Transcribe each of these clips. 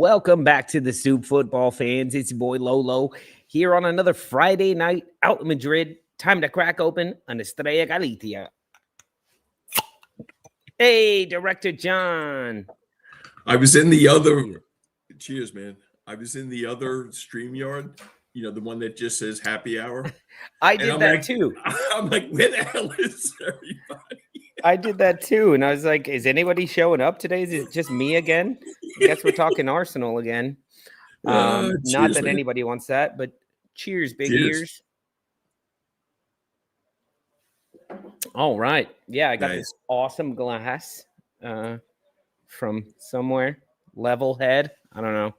Welcome back to the Soup, football fans. It's your boy Lolo here on another Friday night out in Madrid. Time to crack open an Estrella Galicia. Hey, Director John. I was in the other. Cheers, man. I was in the other StreamYard. You know, the one that just says happy hour. I did that too. I'm like, where the hell is everybody? I did that too. And I was like, is anybody showing up today? Is it just me again? I guess we're talking Arsenal again. Not that man. Anybody wants that, but cheers, big ears. All right. Yeah, I got this awesome glass from somewhere. Level Head. I don't know.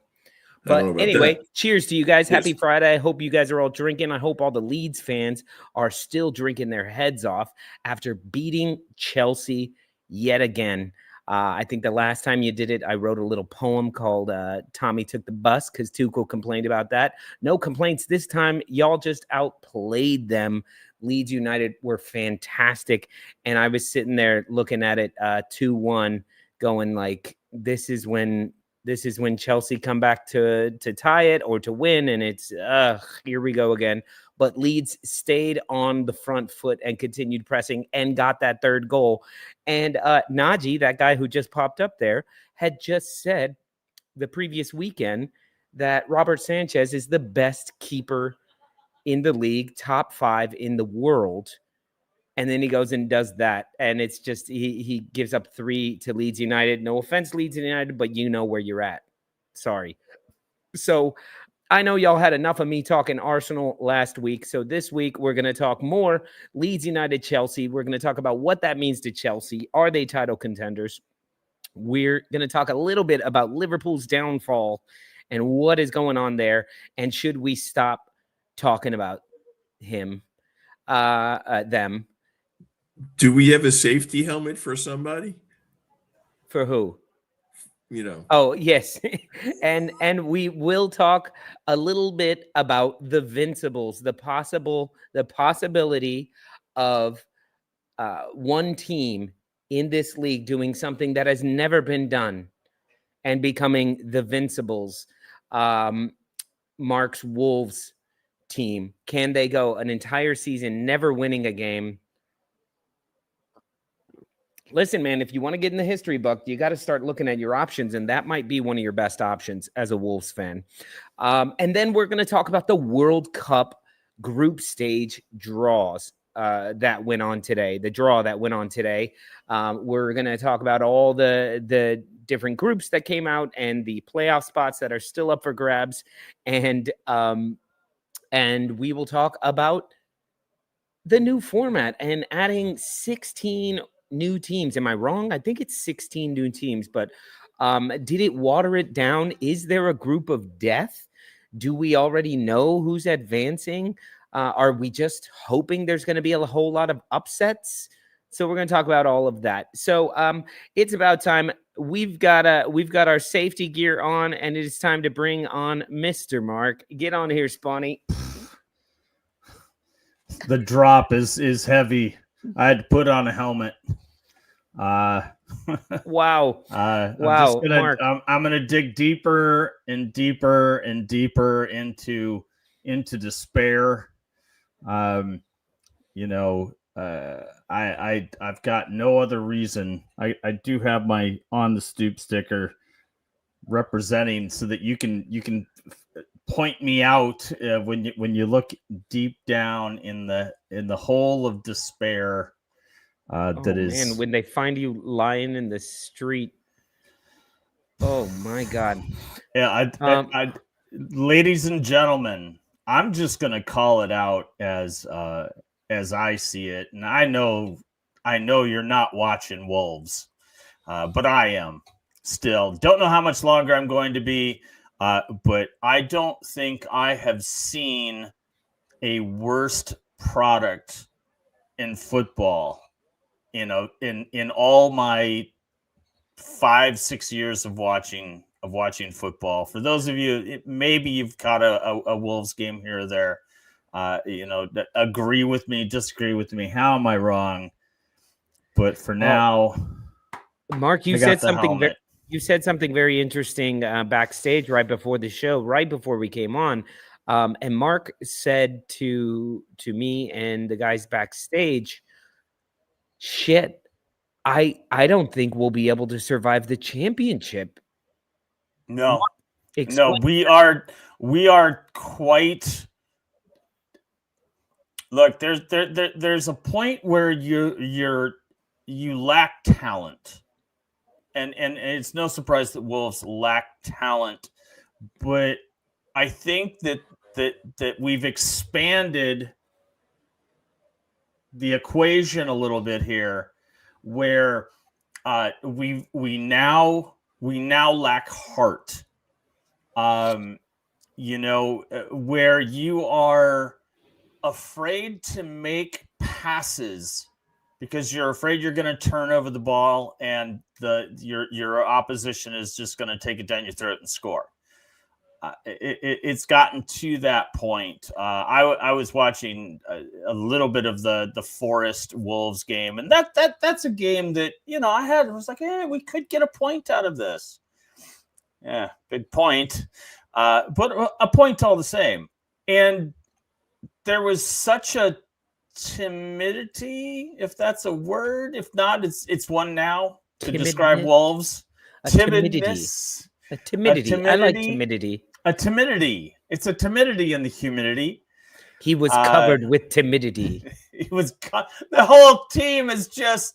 But anyway, cheers to you guys. Happy Friday. I hope you guys are all drinking. I hope all the Leeds fans are still drinking their heads off after beating Chelsea yet again. I think the last time you did it, I wrote a little poem called Tommy Took the Bus because Tuchel complained about that. No complaints this time. Y'all just outplayed them. Leeds United were fantastic. And I was sitting there looking at it 2-1 going like, this is when Chelsea come back to tie it or to win, and it's here we go again. But Leeds stayed on the front foot and continued pressing and got that third goal. And Najee, that guy who just popped up there, had just said the previous weekend that Robert Sanchez is the best keeper in the league, top 5 in the world. And then he goes and does that. And it's just, he gives up 3 to Leeds United. No offense, Leeds United, but you know where you're at. Sorry. So I know y'all had enough of me talking Arsenal last week. So this week, we're going to talk more Leeds United, Chelsea. We're going to talk about what that means to Chelsea. Are they title contenders? We're going to talk a little bit about Liverpool's downfall and what is going on there. And should we stop talking about them? Do we have a safety helmet for somebody? For who? You know. Oh, yes. and we will talk a little bit about the Vincibles, the possibility of one team in this league doing something that has never been done and becoming the Vincibles. Mark's Wolves team. Can they go an entire season never winning a game? Listen, man, if you want to get in the history book, you got to start looking at your options, and that might be one of your best options as a Wolves fan. And then we're going to talk about the World Cup group stage draws that went on today, the draw that went on today. We're going to talk about all the different groups that came out and the playoff spots that are still up for grabs. And we will talk about the new format and adding 16 new teams. Am I wrong? I think it's 16 new teams, but did it water it down? Is there a group of death? Do we already know who's advancing? Are we just hoping there's going to be a whole lot of upsets? So we're going to talk about all of that. So it's about time. We've got our safety gear on, and it is time to bring on Mr. Mark. Get on here, Spawny. The drop is heavy. I had to put on a helmet. Wow. Wow. I'm gonna dig deeper and deeper and deeper into despair. I've got no other reason. I do have my on the stoop sticker representing so that you can point me out when you look deep down in the hole of despair. Man, when they find you lying in the street. Oh my God. Yeah, ladies and gentlemen, I'm just gonna call it out as I see it, and I know you're not watching Wolves, but I am still. Don't know how much longer I'm going to be. But I don't think I have seen a worst product in football, in all my 5-6 years of watching football. For those of you, maybe you've caught a Wolves game here or there. Agree with me, disagree with me. How am I wrong? But for now, Mark, you said something You said something very interesting backstage right before the show, right before we came on. And Mark said to me and the guys backstage, shit, I don't think we'll be able to survive the championship. No, we are quite. Look, there's a point where you lack talent, and it's no surprise that Wolves lack talent, but I think that we've expanded the equation a little bit here, where we now lack heart. Where you are afraid to make passes because you're afraid you're going to turn over the ball and your opposition is just going to take it down your throat and score. It's gotten to that point. I was watching a little bit of the Forest Wolves game, and that's a game that I was like, hey, we could get a point out of this. Yeah, big point, but a point all the same. And there was such a timidity, if that's a word. If not, it's one now to describe Wolves. Timidness. A timidity. I like timidity. A timidity. It's a timidity in the humidity. He was covered with timidity. The whole team is just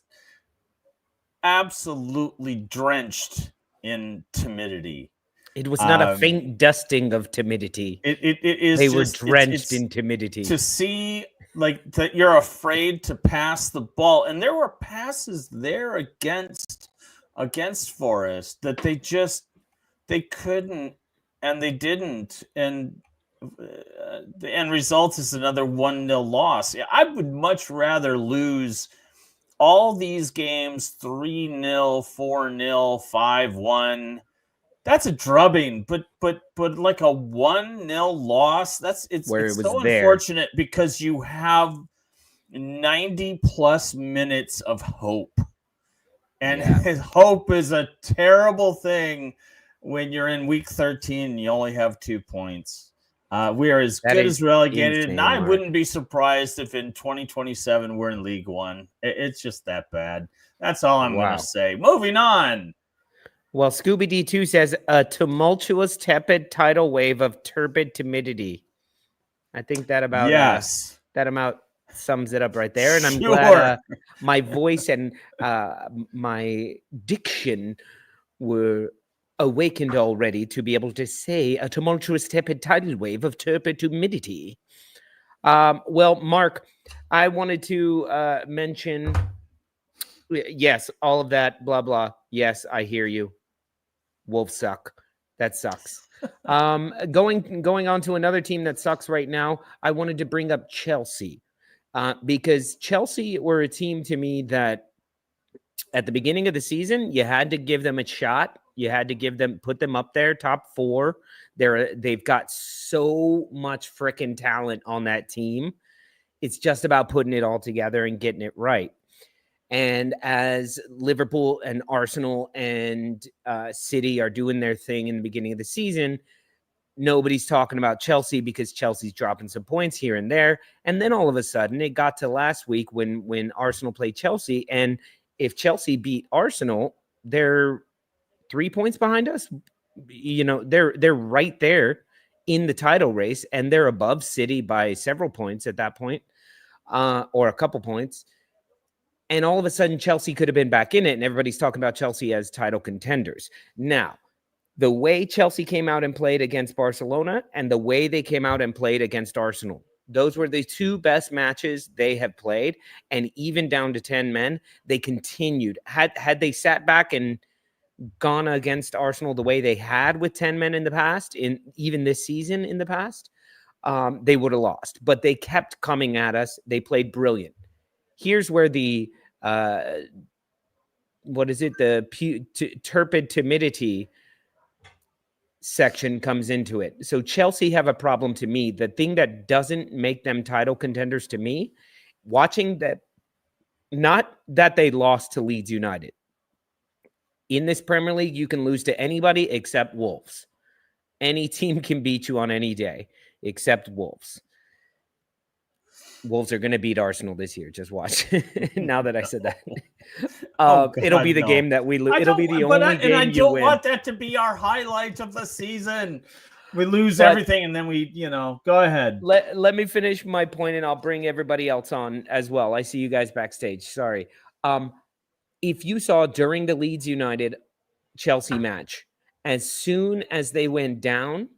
absolutely drenched in timidity. It was not a faint dusting of timidity. It is. They were drenched in timidity. To see that you're afraid to pass the ball, and there were passes there against Forest that they couldn't, and they didn't, and the end result is another 1-0 loss. I would much rather lose all these games 3-0, 4-0, 5-1. That's a drubbing, but like a 1-0 loss, it's so unfortunate because you have 90 plus minutes of hope. And hope is a terrible thing when you're in week 13 and you only have 2 points. We are as good as relegated, and I wouldn't be surprised if in 2027 we're in League One. It's just that bad. That's all I'm going to say. Moving on. Well, Scooby D2 says a tumultuous, tepid tidal wave of turbid timidity. I think that about sums it up right there. And I'm glad my voice and my diction were awakened already to be able to say a tumultuous, tepid tidal wave of turbid timidity. Well, Mark, I wanted to mention, yes, all of that, blah, blah. Yes, I hear you. Wolves suck. That sucks. Going on to another team that sucks right now, I wanted to bring up Chelsea because Chelsea were a team to me that at the beginning of the season, you had to give them a shot. You had to put them up there, top 4. They've got so much freaking talent on that team. It's just about putting it all together and getting it right. And as Liverpool and Arsenal and City are doing their thing in the beginning of the season, nobody's talking about Chelsea because Chelsea's dropping some points here and there. And then all of a sudden it got to last week when Arsenal played Chelsea. And if Chelsea beat Arsenal, they're 3 points behind us. They're right there in the title race, and they're above City by several points at that point, or a couple points. And all of a sudden, Chelsea could have been back in it, and everybody's talking about Chelsea as title contenders. Now, the way Chelsea came out and played against Barcelona and the way they came out and played against Arsenal, those were the 2 best matches they have played. And even down to 10 men, they continued. Had they sat back and gone against Arsenal the way they had with 10 men in the past, even this season in the past, they would have lost. But they kept coming at us. They played brilliant. Here's where the turbid timidity section comes into it. So Chelsea have a problem to me. The thing that doesn't make them title contenders to me, watching that, not that they lost to Leeds United. In this Premier League, you can lose to anybody except Wolves. Any team can beat you on any day except Wolves. Wolves are going to beat Arsenal this year. Just watch. Now that I said that, it'll be the game that we lose. It'll be the only game I you don't win. want that to be our highlight of the season. We lose everything, and then we, go ahead. Let me finish my point, and I'll bring everybody else on as well. I see you guys backstage. Sorry. If you saw during the Leeds United Chelsea match, as soon as they went down,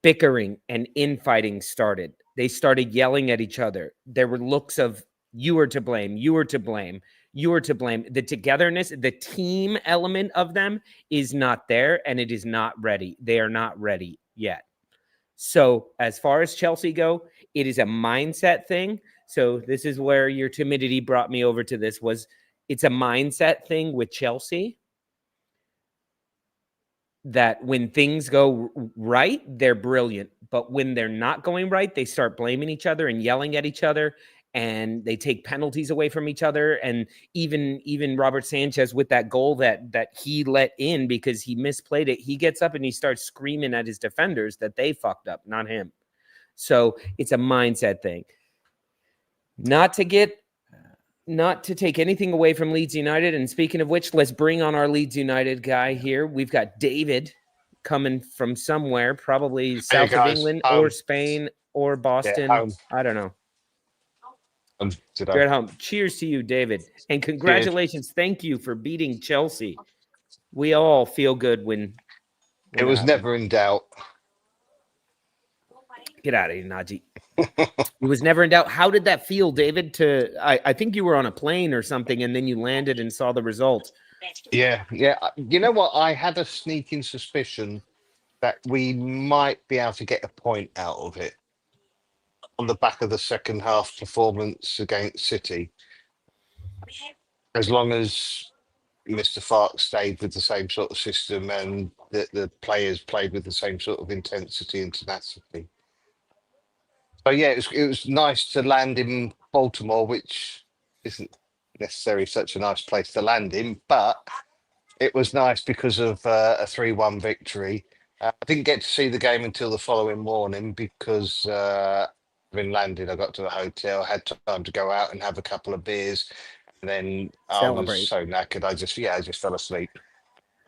bickering and infighting started. They started yelling at each other. There were looks of, you were to blame, you were to blame, you were to blame. The togetherness, the team element of them is not there, and it is not ready. They are not ready yet. So as far as Chelsea go, it is a mindset thing. So this is where your timidity brought me over to this, was it's a mindset thing with Chelsea. That when things go right, they're brilliant. But when they're not going right, they start blaming each other and yelling at each other, and they take penalties away from each other. And even Robert Sanchez, with that goal that he let in because he misplayed it, he gets up and he starts screaming at his defenders that they fucked up, not him. So it's a mindset thing. Not to take anything away from Leeds United. And speaking of which, let's bring on our Leeds United guy here. We've got David coming from somewhere, probably south of England or Spain or Boston. Yeah, I don't know. You're at home. Cheers to you, David. And congratulations. Cheers. Thank you for beating Chelsea. We all feel good when it was never in doubt. Get out of here, Najee. It was never in doubt. How did that feel, David? I think you were on a plane or something, and then you landed and saw the result. Yeah. You know what? I had a sneaking suspicion that we might be able to get a point out of it on the back of the second half performance against City. As long as Mr. Fark stayed with the same sort of system and the players played with the same sort of intensity and tenacity. So yeah, it was nice to land in Baltimore, which isn't necessarily such a nice place to land in, but it was nice because of a 3-1 victory. I didn't get to see the game until the following morning because having landed, I got to the hotel, had time to go out and have a couple of beers, and then I was so knackered, I just fell asleep.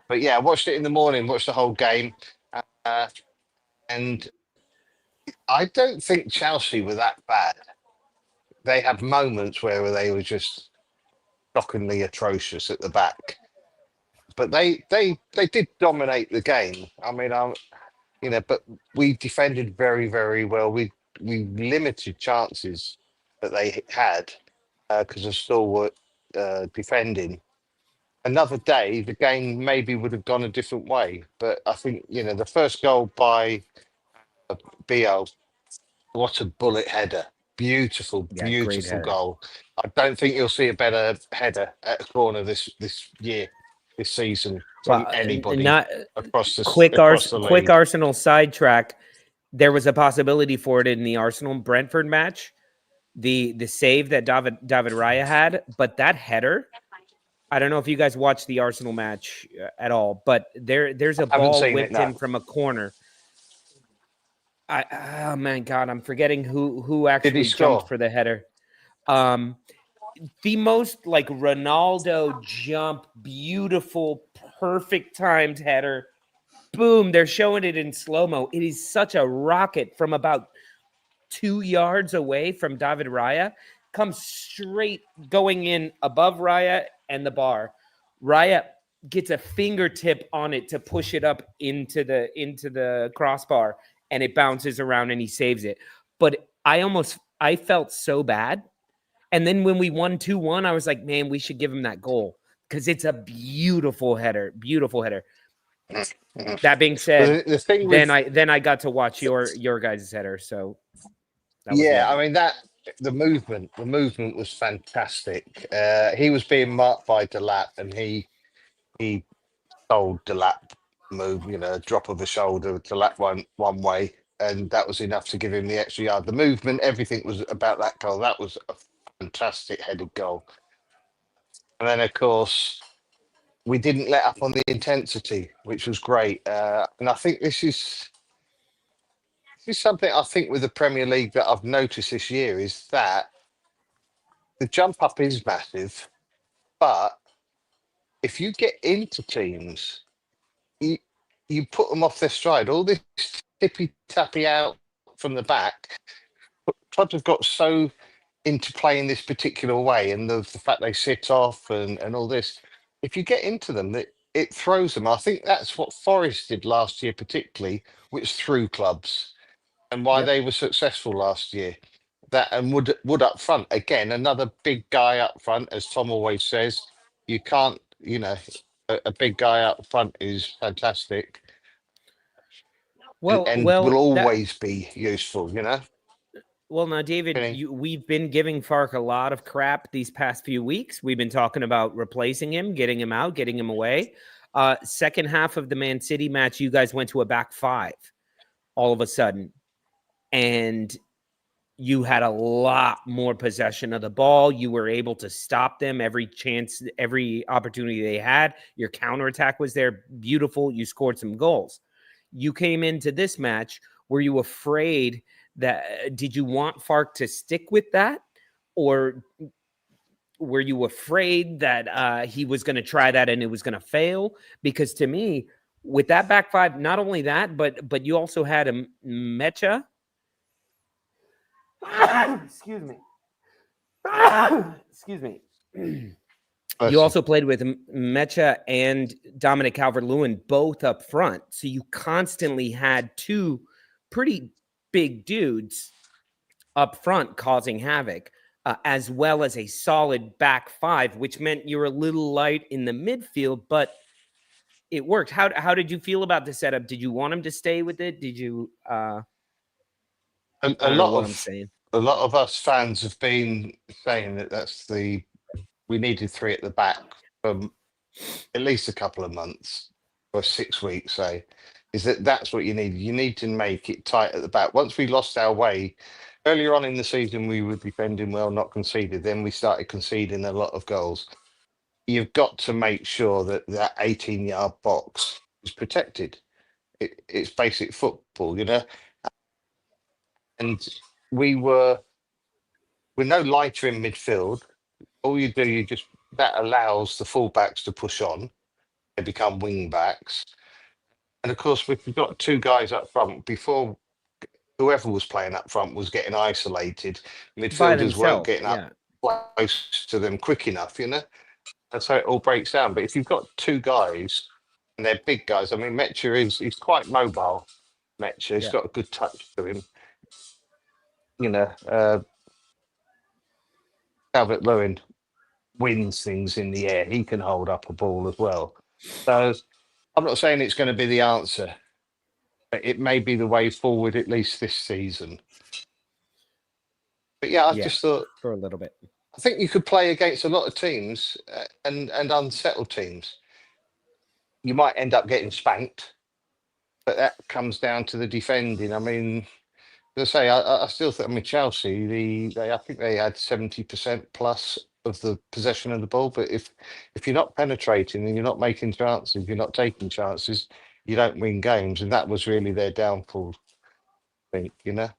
But yeah, I watched it in the morning, watched the whole game, and I don't think Chelsea were that bad. They had moments where they were just shockingly atrocious at the back, but they did dominate the game. I mean, but we defended very, very well. We limited chances that they had because of stalwart defending. Another day, the game maybe would have gone a different way. But I think the first goal by Biel. What a bullet header. Beautiful goal. I don't think you'll see a better header at a corner this season from anybody across the quick Arsenal sidetrack. There was a possibility for it in the Arsenal-Brentford match. The save that David Raya had, but that header, I don't know if you guys watched the Arsenal match at all, but there's a ball whipped in from a corner. Oh man, God, I'm forgetting who actually jumped for the header. The most like Ronaldo jump, beautiful, perfect timed header. Boom, they're showing it in slow-mo. It is such a rocket from about 2 yards away from David Raya. Comes straight going in above Raya and the bar. Raya gets a fingertip on it to push it up into the crossbar. And it bounces around and he saves it. But I felt so bad. And then when we won 2-1, I was like, man, we should give him that goal because it's a beautiful header. Beautiful header. That being said, then I got to watch your guys' header. So I mean the movement was fantastic. He was being marked by Delap, and he told Delap move, drop of the shoulder to lap one way, and that was enough to give him the extra yard. The movement, everything was about that goal. That was a fantastic headed goal. And then, of course, we didn't let up on the intensity, which was great. And I think this is something I think with the Premier League that I've noticed this year is that the jump up is massive, but if you get into teams, you put them off their stride. All this tippy tappy out from the back, clubs have got so into playing this particular way, and the fact they sit off and all this. If you get into them, it throws them. I think that's what Forest did last year, particularly, which threw clubs, and why they were successful last year. That and Wood up front again, another big guy up front, as Tom always says. You can't, a big guy up front is fantastic. And will always be useful, Well, now, David, we've been giving Fark a lot of crap these past few weeks. We've been talking about replacing him, getting him out, getting him away. Second half of the Man City match, you guys went to a back five all of a sudden. And you had a lot more possession of the ball. You were able to stop them every chance, every opportunity they had. Your counterattack was there. Beautiful. You scored some goals. You came into this match. Were you afraid that, did you want Fark to stick with that? Or were you afraid that he was going to try that and it was going to fail? Because to me, with that back five, not only that, but you also had a Mecha. Excuse me. Excuse me. You also played with Mecha and Dominic Calvert-Lewin both up front. So you constantly had two pretty big dudes up front causing havoc, as well as a solid back five, which meant you were a little light in the midfield, but it worked. How did you feel about the setup? Did you want him to stay with it? Did you... A lot of us fans have been saying that we needed three at the back for at least a couple of months or 6 weeks. That's what you need. You need to make it tight at the back. Once we lost our way earlier on in the season, we were defending well, not conceded. Then we started conceding a lot of goals. You've got to make sure that 18-yard box is protected. It's basic football, And we're no lighter in midfield. All you do, that allows the fullbacks to push on. They become wing backs. And of course, we've got two guys up front. Before, whoever was playing up front was getting isolated. Midfielders weren't getting up close to them quick enough, And so it all breaks down. But if you've got two guys, and they're big guys, I mean, Mecha he's quite mobile. Mecha, he's got a good touch to him. Calvert-Lewin wins things in the air. He can hold up a ball as well. So I'm not saying it's going to be the answer, but it may be the way forward, at least this season. But I just thought for a little bit. I think you could play against a lot of teams and unsettled teams. You might end up getting spanked, but that comes down to the defending. I mean, as I say, I still think, Chelsea, I think they had 70% plus of the possession of the ball. But if you're not penetrating and you're not making chances, you're not taking chances, you don't win games. And that was really their downfall, I think, Yeah.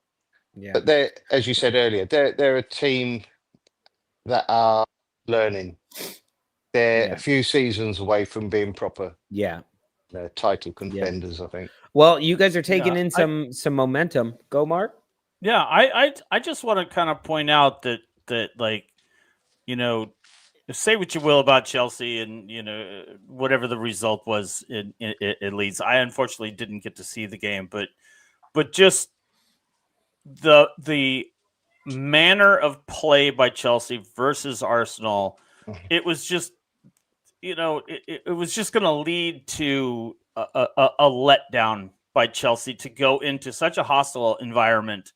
But they're, as you said earlier, they're a team that are learning. They're a few seasons away from being proper. Title contenders, I think. Well, you guys are taking in some momentum. Go, Mark. Yeah, I just want to kind of point out that say what you will about Chelsea and whatever the result was in Leeds. I unfortunately didn't get to see the game, but just the manner of play by Chelsea versus Arsenal, it was just it was just going to lead to a letdown by Chelsea to go into such a hostile environment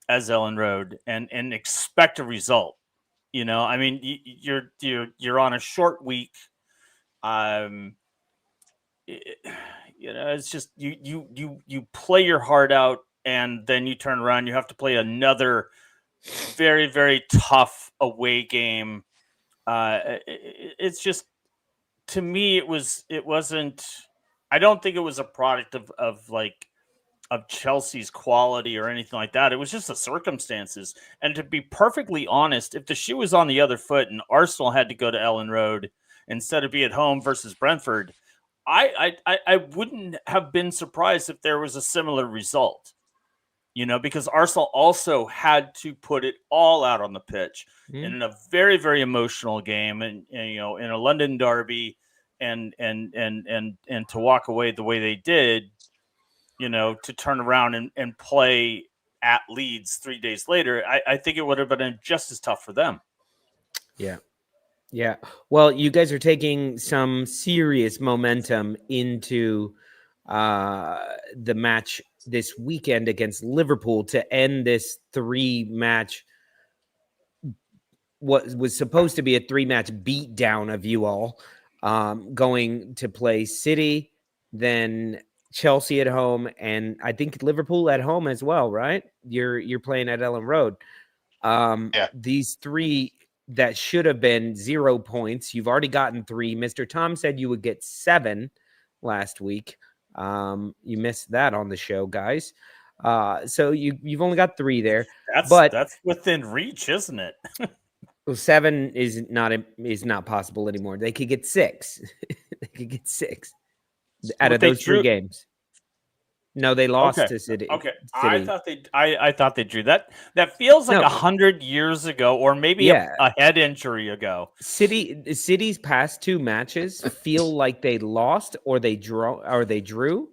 as Ellen Road and expect a result. I mean, you're on a short week. It's just you play your heart out, and then you turn around. You have to play another very, very tough away game. It's just to me, it wasn't. I don't think it was a product of Chelsea's quality or anything like that. It was just the circumstances. And to be perfectly honest, if the shoe was on the other foot and Arsenal had to go to Ellen Road instead of be at home versus Brentford, I wouldn't have been surprised if there was a similar result. Because Arsenal also had to put it all out on the pitch in a very, very emotional game, and in a London derby, and to walk away the way they did, to turn around and play at Leeds 3 days later, I think it would have been just as tough for them. Yeah. Yeah. Well, you guys are taking some serious momentum into the match this weekend against Liverpool to end this 3-match, what was supposed to be a 3-match beatdown of you all, going to play City, then Chelsea at home, and I think Liverpool at home as well, right? You're playing at Ellen Road. These 3 that should have been 0 points, you've already gotten 3. Mr. Tom said you would get 7 last week. You missed that on the show, guys. So you've only got 3 there. That's within reach, isn't it? Well, 7 is not possible anymore. They could get 6. They could get 6 out of those 3 games. No, they lost to City. Okay, City. I thought they drew that. That feels like 100 years ago, or maybe a head injury ago. City's past 2 matches feel like they lost or they drew,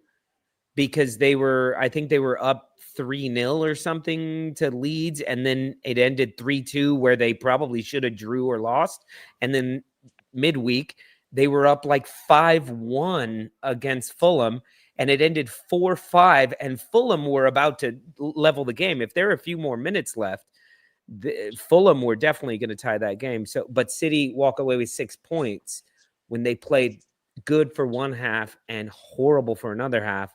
because I think they were up 3-0 or something to Leeds, and then it ended 3-2 where they probably should have drew or lost, and then midweek they were up like 5-1 against Fulham, and it ended 4-5, and Fulham were about to level the game. If there are a few more minutes left, Fulham were definitely going to tie that game. So, but City walk away with 6 points when they played good for one half and horrible for another half.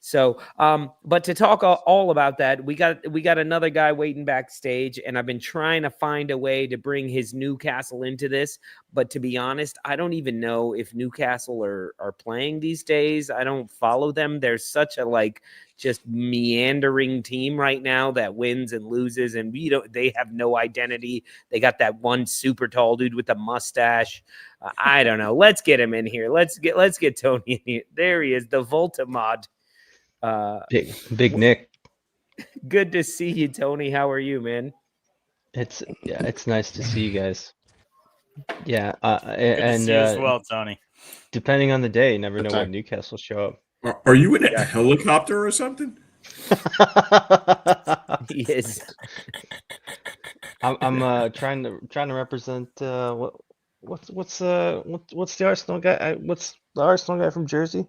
So, but to talk all about that, we got another guy waiting backstage, and I've been trying to find a way to bring his Newcastle into this. But to be honest, I don't even know if Newcastle are playing these days. I don't follow them. They're such a just meandering team right now that wins and loses, and they have no identity. They got that one super tall dude with a mustache. I don't know. Let's get him in here. Let's get Tony in here. There he is, the Voltamod. Big Nick. Good to see you, Tony. How are you, man? It's nice to see you guys. Yeah, good to see you as well, Tony. Depending on the day, you never know when Newcastle show up. Are you in a helicopter or something? He is. I'm trying to represent what's the Arsenal guy? What's the Arsenal guy from Jersey?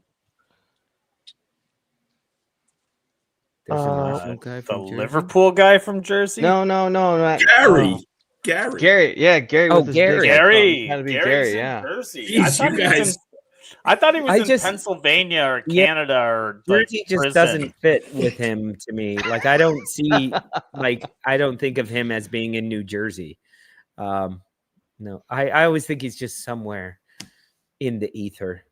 The Liverpool guy from Jersey? No. Gary. Yeah, Gary. Oh, with his Gary. Gary. Gary's Gary. Yeah. Jersey. Jeez, I thought he was in Pennsylvania or Canada or Jersey just doesn't fit with him to me. I don't see I don't think of him as being in New Jersey. No, I always think he's just somewhere in the ether.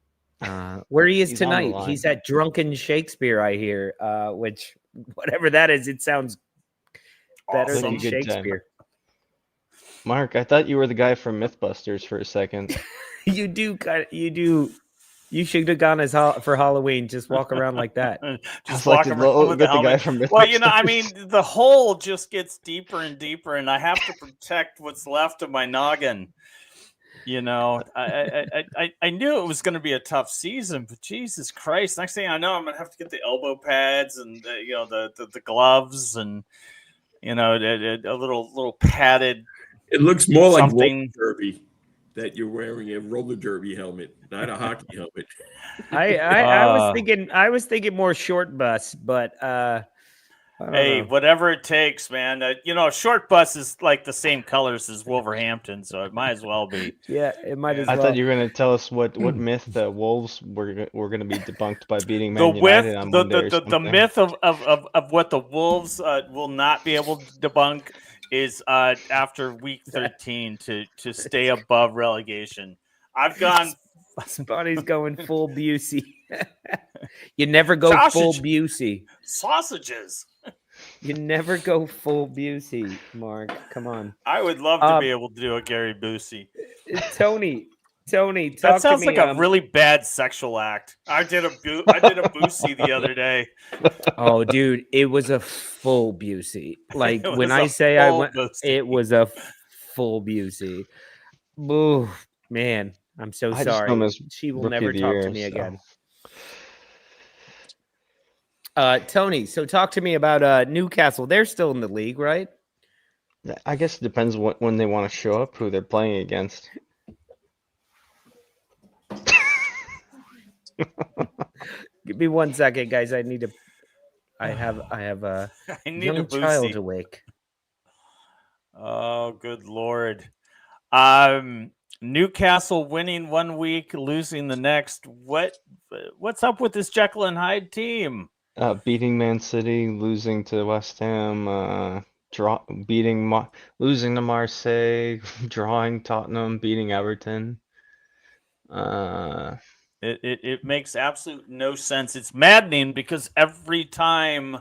Where he is tonight, he's at Drunken Shakespeare, I hear, which whatever that is, it sounds better than Shakespeare. Mark, I thought you were the guy from Mythbusters for a second. You should have gone for Halloween. Just walk around like that. Just walk around with the guy from Mythbusters. Well, the hole just gets deeper and deeper, and I have to protect what's left of my noggin. I knew it was going to be a tough season, but Jesus Christ! Next thing I know, I'm going to have to get the elbow pads and the gloves and a little padded. It looks more something. Like roller derby that you're wearing a roller derby helmet, not a hockey helmet. I was thinking more short bus, but hey, whatever it takes, man. Short bus is like the same colors as Wolverhampton, so it might as well be. Yeah, it might as well. I thought you were going to tell us what myth the Wolves were going to be debunked by beating Man United on Monday the myth of what the Wolves will not be able to debunk is after week 13 to stay above relegation. I've gone Spotty's going full Busey. You never go full Busey. Sausages. You never go full Busey, Mark. Come on. I would love to be able to do a Gary Busey. Tony, talk that sounds to me. Like a really bad sexual act. I did a Busey the other day. Oh, dude, it was a full Busey. Like when I say I went, Busey. it was a full Busey. Ooh, man, I'm so sorry. She will never talk to me again. Tony, so talk to me about Newcastle. They're still in the league, right? I guess it depends when they want to show up, who they're playing against. Give me 1 second, guys. I need to. I have a young child awake. Oh, good Lord. Newcastle winning 1 week, losing the next. What's up with this Jekyll and Hyde team? Beating Man City, losing to West Ham, losing to Marseille, drawing Tottenham, beating Everton. It makes absolute no sense. It's maddening because every time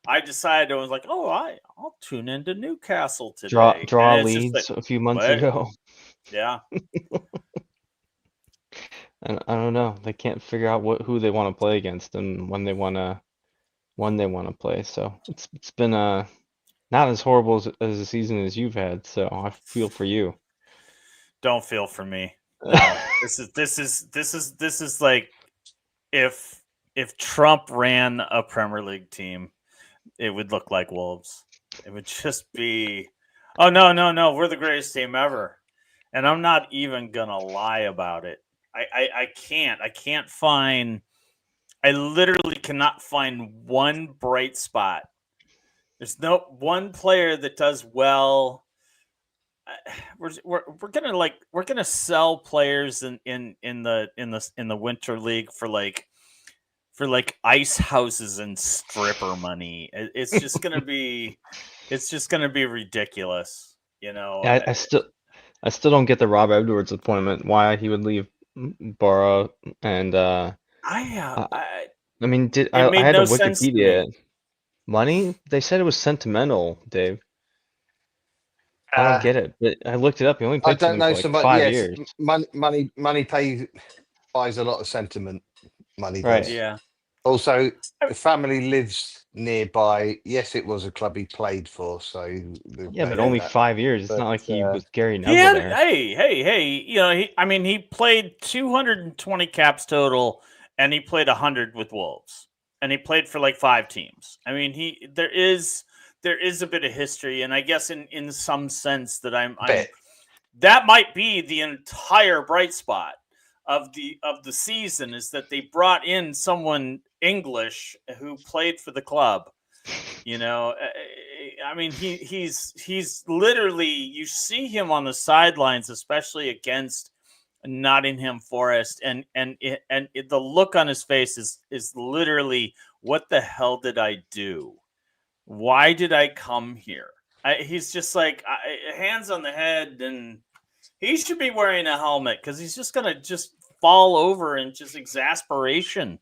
I decided, I was like, oh, I'll tune into Newcastle today. Draw Leeds a few months ago. Yeah. And I don't know. They can't figure out who they want to play against and when they want to play. So it's been not as horrible as a season as you've had. So I feel for you. Don't feel for me. No. This is like if Trump ran a Premier League team, it would look like Wolves. It would just be, oh no, we're the greatest team ever. And I'm not even gonna lie about it. I can't find. I literally cannot find one bright spot. There's no one player that does well. We're gonna sell players in the Winter League for ice houses and stripper money. It's just gonna be ridiculous. You know. I still don't get the Rob Edwards appointment. Why he would leave Borough and I mean, I had no to Wikipedia it. Money? They said it was sentimental, Dave. I don't get it, but I looked it up. He only played for like 5 years. Money buys a lot of sentiment. Money does. Right. Yeah. Also, the family lives nearby. Yes, it was a club he played for. So yeah, but only 5 years. It's not like he was Gary Neville there. Hey. You know, he played 220 caps total, and he played 100 with Wolves, and he played for like 5 teams. I mean, there is a bit of history, and I guess in some sense that that might be the entire bright spot of the season is that they brought in someone English who played for the club. You know, I mean, he's literally, you see him on the sidelines, especially against Nottingham Forest, and the look on his face is literally, what the hell did I do? Why did I come here? He's just like hands on the head, and he should be wearing a helmet because he's just gonna just fall over in just exasperation.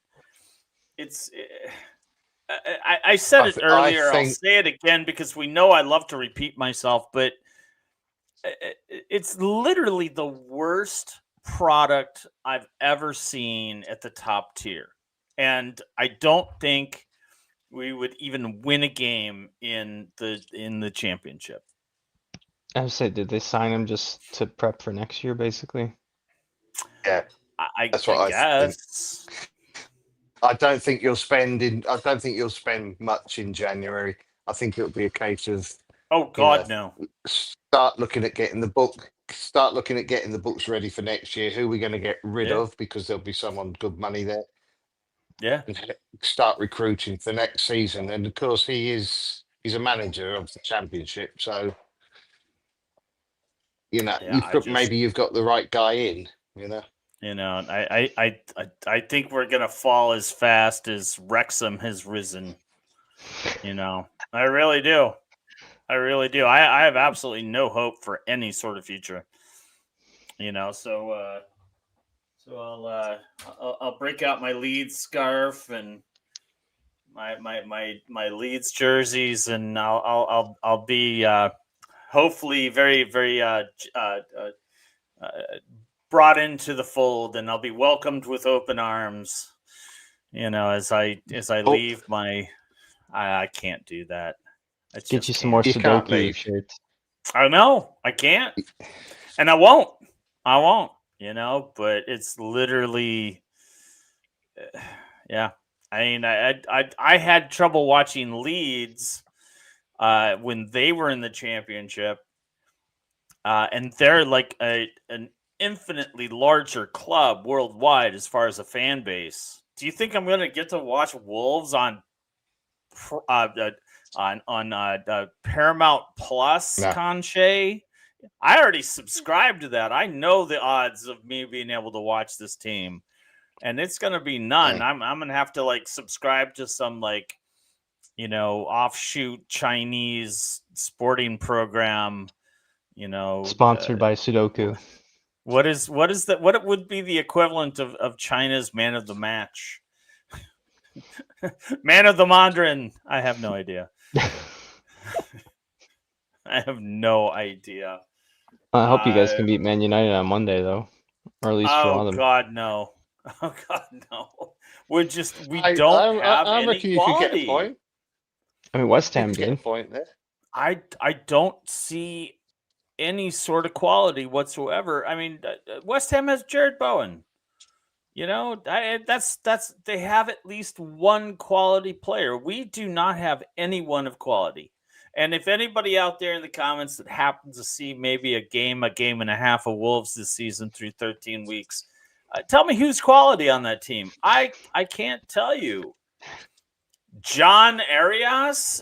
I said it earlier. I'll say it again because we know I love to repeat myself, but it's literally the worst product I've ever seen at the top tier, and I don't think we would even win a game in the championship. I would say, did they sign him just to prep for next year, basically? Yeah, that's what I guess. I don't think you'll spend much in January. I think it'll be a case of no. Start looking at getting the books ready for next year. Who are we going to get rid of, because there'll be someone good money there. Yeah. And start recruiting for next season. And of course he's a manager of the championship, so you know, you've got the right guy in, you know. You know, I think we're gonna fall as fast as Wrexham has risen. You know, I really do. I have absolutely no hope for any sort of future. You know, so So I'll break out my Leeds scarf and my Leeds jerseys, and I'll be hopefully very very brought into the fold, and I'll be welcomed with open arms. As I leave my, I can't do that. Get you some more Sudoku shirts. I know I can't, and I won't. But it's literally, yeah. I mean, I had trouble watching Leeds when they were in the championship, and they're like an infinitely larger club worldwide as far as a fan base. Do you think I'm going to get to watch Wolves on Paramount Plus, Conche? I already subscribed to that. I know the odds of me being able to watch this team, and it's going to be none. I'm going to have to subscribe to some offshoot Chinese sporting program. Sponsored by Sudoku. What it would be the equivalent of China's man of the match? Man of the Mandarin. I have no idea. I have no idea. I hope you guys can beat Man United on Monday, though, or at least draw them. Oh God, no! We don't have any quality. Get a point. I mean, West Ham get a did. point there. I don't see any sort of quality whatsoever. I mean, West Ham has Jared Bowen. That's they have at least one quality player. We do not have anyone of quality. And if anybody out there in the comments that happens to see maybe a game and a half of Wolves this season through 13 weeks, tell me who's quality on that team. I can't tell you. John Arias,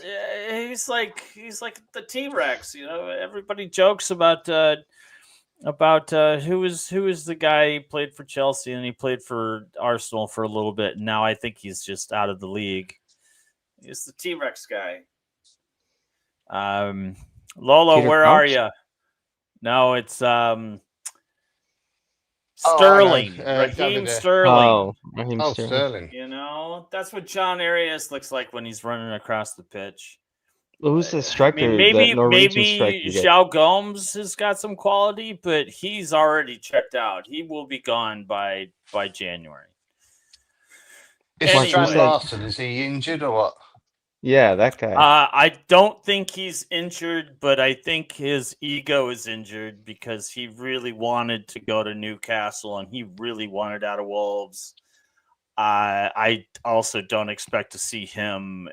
he's like the T-Rex. Everybody jokes about who is the guy who played for Chelsea and he played for Arsenal for a little bit. And now I think he's just out of the league. He's the T-Rex guy. Lolo, Peter where Crouch? are you? No, it's Sterling. Raheem Sterling. Raheem Sterling. That's what John Arias looks like when he's running across the pitch. Well, who's the striker? Maybe striker João Gomes has got some quality, but he's already checked out. He will be gone by January. Is Strand Larson, is he injured or what? Yeah, that guy. I don't think he's injured, but I think his ego is injured because he really wanted to go to Newcastle and he really wanted out of Wolves. I also don't expect to see him,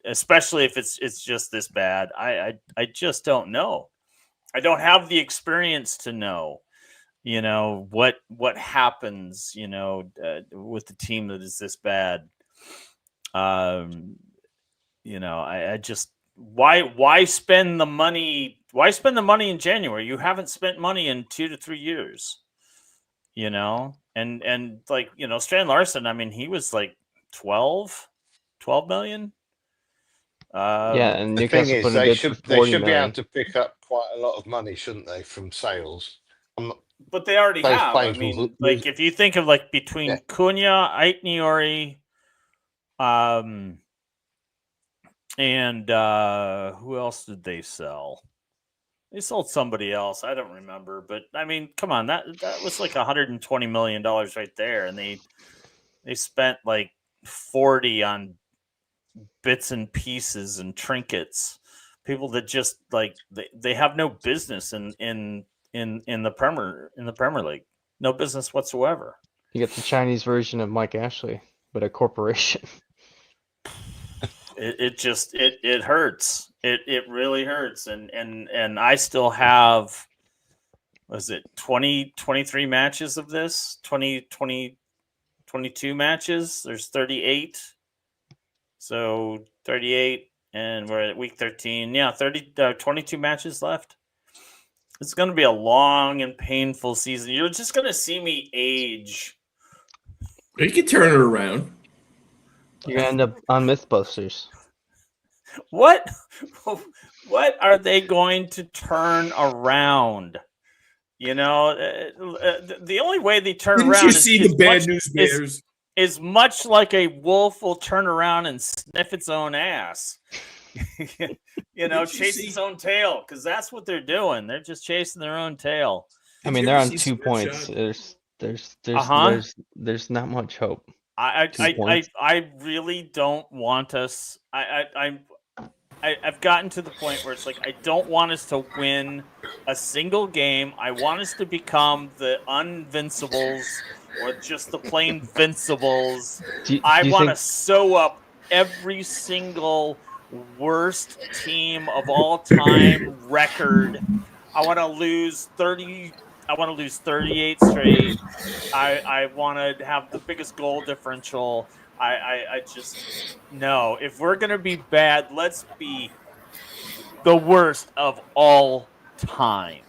especially if it's just this bad. I just don't know. I don't have the experience to know, what happens, with the team that is this bad. I just why spend the money? Why spend the money in January? You haven't spent money in 2 to 3 years, and Strand Larson. I mean, he was like 12 million. Yeah, and the thing Newcastle is, they should be million. able to pick up quite a lot of money, shouldn't they, from sales? But they already Those have. I players mean, will- if you think of between Cunha, Aitniori, and who else did they sell? They sold somebody else. I don't remember, but I mean, come on, that was like $120 million right there, and they spent like 40 on bits and pieces and trinkets. People that just they have no business in the Premier League, no business whatsoever. You get the Chinese version of Mike Ashley, but a corporation. It hurts. It really hurts. And I still have, was it 23 matches of this? 22 matches. There's 38. So 38 and we're at week 13. Yeah, 22 matches left. It's going to be a long and painful season. You're just going to see me age. You can turn it around. You're gonna end up on Mythbusters. What are they going to turn around? You know, the only way they turn Didn't around you see the bad news bears? Is much like a wolf will turn around and sniff its own ass. You know, chase its own tail, because that's what they're doing. They're just chasing their own tail. I mean, they're on 2 points. There's not much hope. I really don't want us. I've gotten to the point where it's like I don't want us to win a single game. I want us to become the Unvincibles or just the plain Vincibles. I want to sew up every single worst team of all time record. I want to lose 30. I want to lose 38 straight. I want to have the biggest goal differential. I just no. If we're gonna be bad, let's be the worst of all time.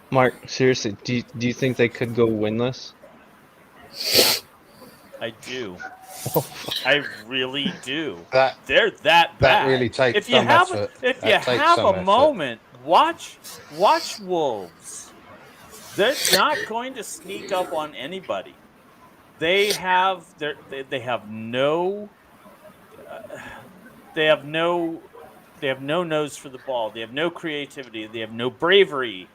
Mark, seriously, do you think they could go winless? Yeah, I do. I really do. They're that bad. That really takes if you some have effort. If you have a moment, watch Wolves. They're not going to sneak up on anybody. They have no nose for the ball. They have no creativity. They have no bravery.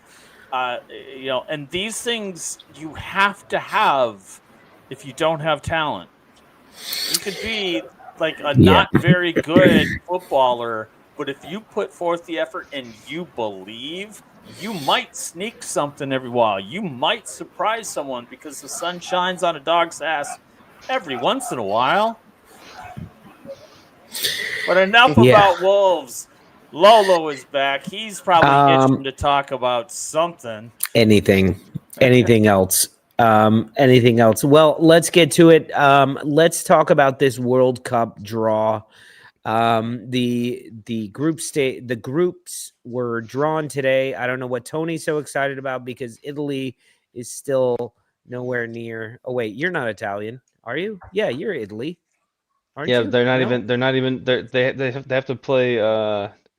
And these things you have to have if you don't have talent. You could be like a not very good footballer, but if you put forth the effort and you believe, you might sneak something every while. You might surprise someone because the sun shines on a dog's ass every once in a while. But enough about Wolves. Lolo is back. He's probably itching to talk about something. Anything else? Anything else? Well, let's get to it. Let's talk about this World Cup draw. The groups were drawn today. I don't know what Tony's so excited about because Italy is still nowhere near. Oh wait, you're not Italian, are you? Yeah, you're Italy. Aren't you? They're not even they have to play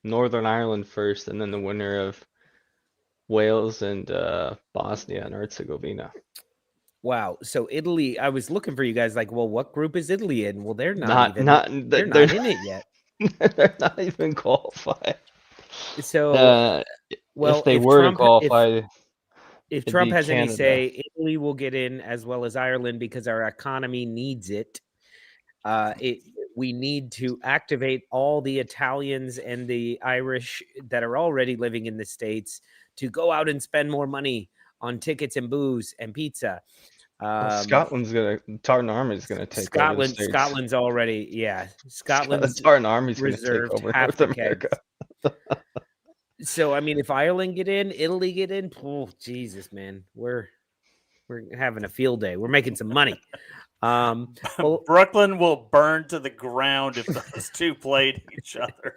Northern Ireland first, and then the winner of Wales and Bosnia and Herzegovina. Wow. So Italy, I was looking for you guys like, well, what group is Italy in? Well, they're they're not in it yet. They're not even qualified. So well, if they were to qualify, if Trump has any say, Italy will get in as well as Ireland because our economy needs it. We need to activate all the Italians and the Irish that are already living in the States to go out and spend more money on tickets and booze and pizza. Tartan Army's gonna take over the States. Scotland's already, Scotland's Tartan Army's gonna reserved take over half North the America. So I mean, if Ireland get in, Italy get in, oh Jesus, man, we're having a field day. We're making some money. Well, Brooklyn will burn to the ground if those two played each other.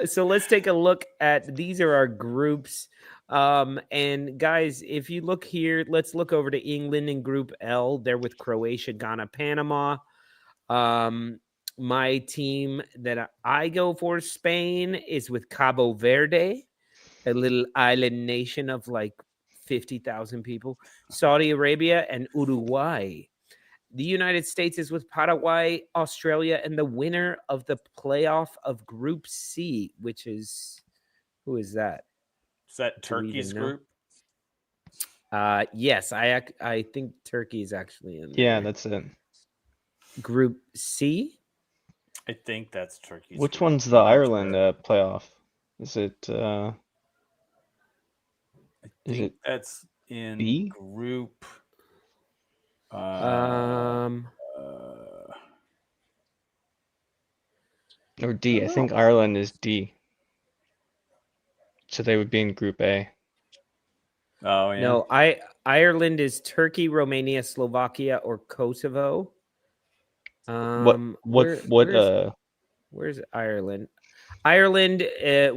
So let's take a look at these are our groups. And guys, if you look here, let's look over to England in Group L. They're with Croatia, Ghana, Panama. My team that I go for, Spain, is with Cabo Verde, a little island nation of like 50,000 people. Saudi Arabia and Uruguay. The United States is with Paraguay, Australia, and the winner of the playoff of Group C, which is, who is that? Is that Turkey's group? Yes, I think Turkey is actually in there. Yeah, that's it. Group C? I think that's Turkey's Which group. one's the Ireland playoff? Is it I think that's in B? Group or D? I think Ireland is D. So they would be in Group A. Oh yeah. No, Ireland is Turkey, Romania, Slovakia, or Kosovo. Where's Ireland? Ireland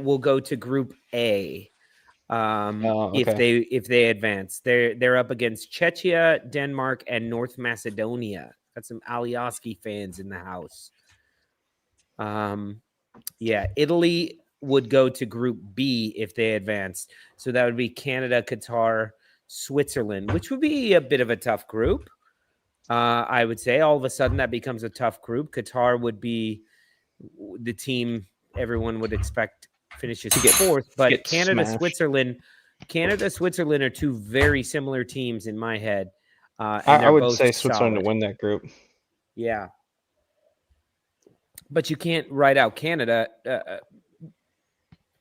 will go to Group A. Okay. If they advance. They're up against Czechia, Denmark, and North Macedonia. Got some Alioski fans in the house. Italy would go to Group B if they advanced. So that would be Canada, Qatar, Switzerland, which would be a bit of a tough group. I would say all of a sudden that becomes a tough group. Qatar would be the team everyone would expect finishes fourth, but Canada, Switzerland are two very similar teams in my head. And I would both say Switzerland solid. to win that group. Yeah. But you can't write out Canada.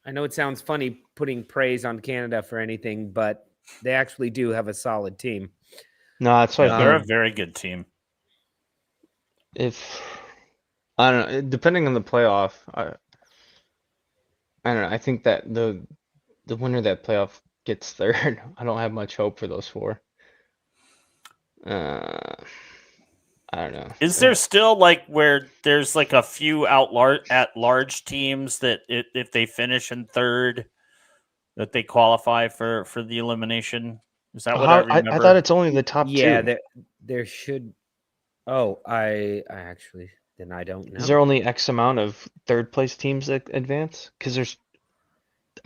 I know it sounds funny putting praise on Canada for anything, but they actually do have a solid team. No, that's why they're a very good team. If I don't know, depending on the playoff, I don't know. I think that the winner of that playoff gets third. I don't have much hope for those four. I don't know. Is there still like where there's like a few at-large teams that if they finish in third, that they qualify for the elimination? Is that what I remember? I thought it's only the top two. Yeah, there should. Oh, I actually then I don't know. Is there only X amount of third place teams that advance? Because there's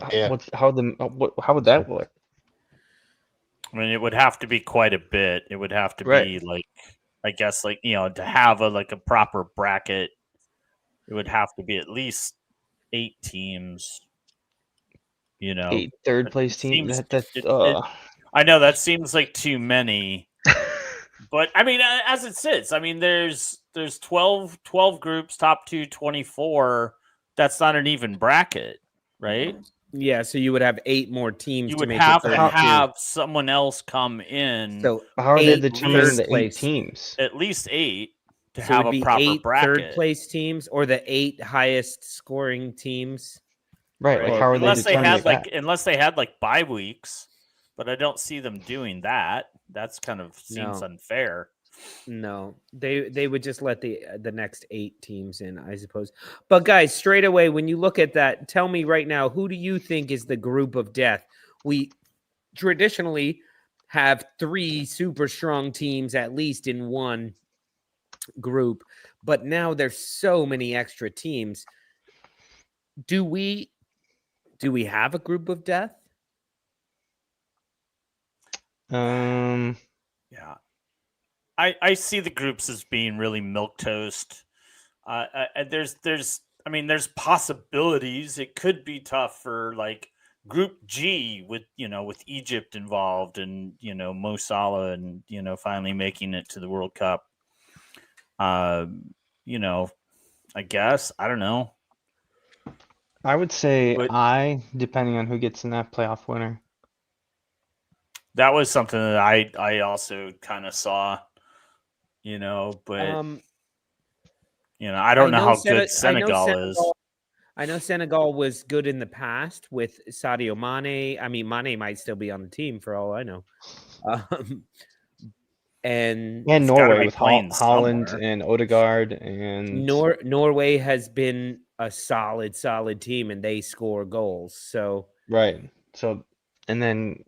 how would that work? I mean, it would have to be quite a bit. It would have to be like, I guess, like, to have a proper bracket, it would have to be at least 8 teams. 8 third place teams. I know that seems like too many, but I mean, as it sits, I mean, there's 12 groups, top 2, 24. That's not an even bracket, right? Yeah, so you would have 8 more teams. You would have to have someone else come in. So how are they determining the 8 teams? At least 8 to have a proper 8 bracket. Third place teams or the 8 highest scoring teams. Right. Like how are they determining that? Unless they had like bye weeks, but I don't see them doing that. That's kind of seems unfair. No, they would just let the next 8 teams in, I suppose. But guys, straight away, when you look at that, tell me right now, who do you think is the group of death? We traditionally have 3 super strong teams at least in one group, but now there's so many extra teams. Do we have a group of death? Yeah. I see the groups as being really milquetoast. There's possibilities. It could be tough for like Group G with Egypt involved and Mo Salah and finally making it to the World Cup. I guess I don't know. I would say depending on who gets in that playoff winner. That was something that I also kind of saw. But I don't know how good Senegal is. I know Senegal was good in the past with Sadio Mane. I mean, Mane might still be on the team for all I know. And Norway with Holland and Odegaard and Norway has been a solid team and they score goals. So right. So and then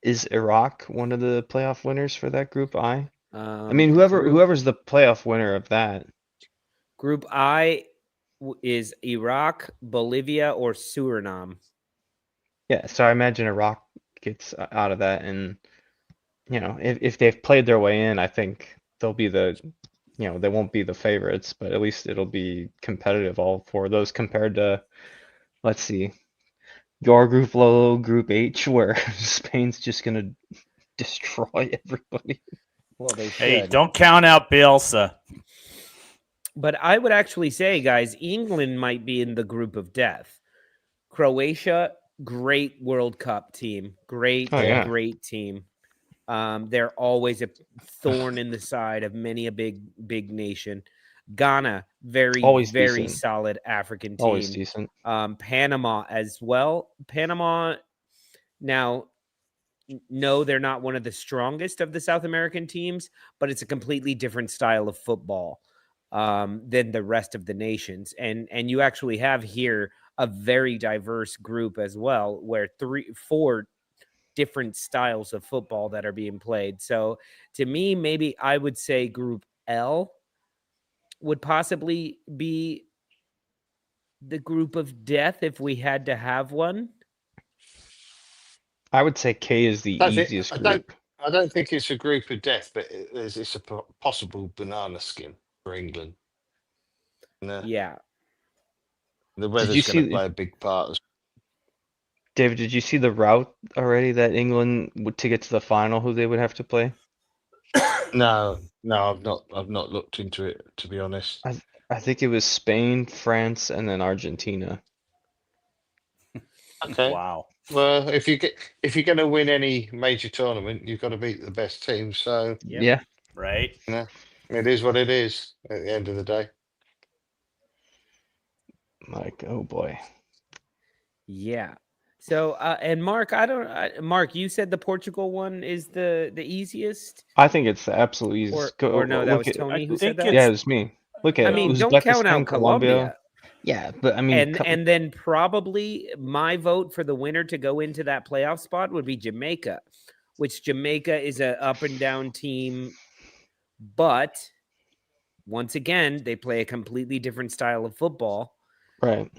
is Iraq one of the playoff winners for that group I? I mean, whoever's the playoff winner of that. Group I is Iraq, Bolivia, or Suriname. Yeah, so I imagine Iraq gets out of that, and if they've played their way in, I think they'll be they won't be the favorites, but at least it'll be competitive, all 4 of those, compared to, let's see, your group, Lolo, Group H, where Spain's just gonna destroy everybody. Well, they should. Hey, don't count out Bielsa. But I would actually say, guys, England might be in the group of death. Croatia, great World Cup team. Great team. They're always a thorn in the side of many a big nation. Ghana, very decent. Solid African team. Always decent. Panama as well. Panama, now, no, they're not one of the strongest of the South American teams, but it's a completely different style of football than the rest of the nations. And you actually have here a very diverse group as well, where 4 different styles of football that are being played. So to me, maybe I would say Group L would possibly be the group of death if we had to have one? I would say K is the easiest group. I don't think it's a group of death, but it's a possible banana skin for England. Yeah. The weather's going to play a big part. David, did you see the route already that England to get to the final, who they would have to play? No, I've not looked into it, to be honest. I think it was Spain, France, and then Argentina. Okay. Wow. Well, if you're going to win any major tournament, you've got to beat the best team. So Yeah. Right. It is what it is at the end of the day. Like, oh boy. Yeah. So, and Mark, Mark, you said the Portugal one is the easiest. I think it's the absolute easiest. Or no, that was Tony who said that. Yeah, it was me. Look at don't count out Colombia. Yeah, but I mean, and then probably my vote for the winner to go into that playoff spot would be Jamaica, which Jamaica is a up and down team, but once again, they play a completely different style of football. Right.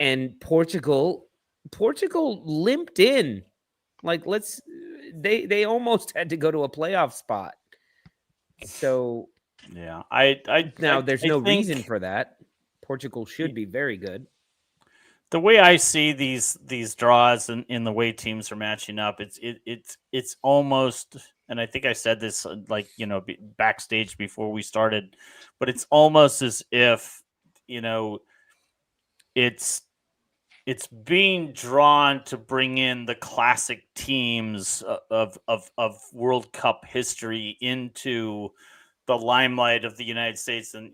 And Portugal limped in. Like they almost had to go to a playoff spot. So yeah, there's no reason for that. Portugal should be very good. The way I see these draws and in the way teams are matching up, it's almost, and I think I said this backstage before we started, but it's almost as if it's being drawn to bring in the classic teams of World Cup history into the limelight of the United States and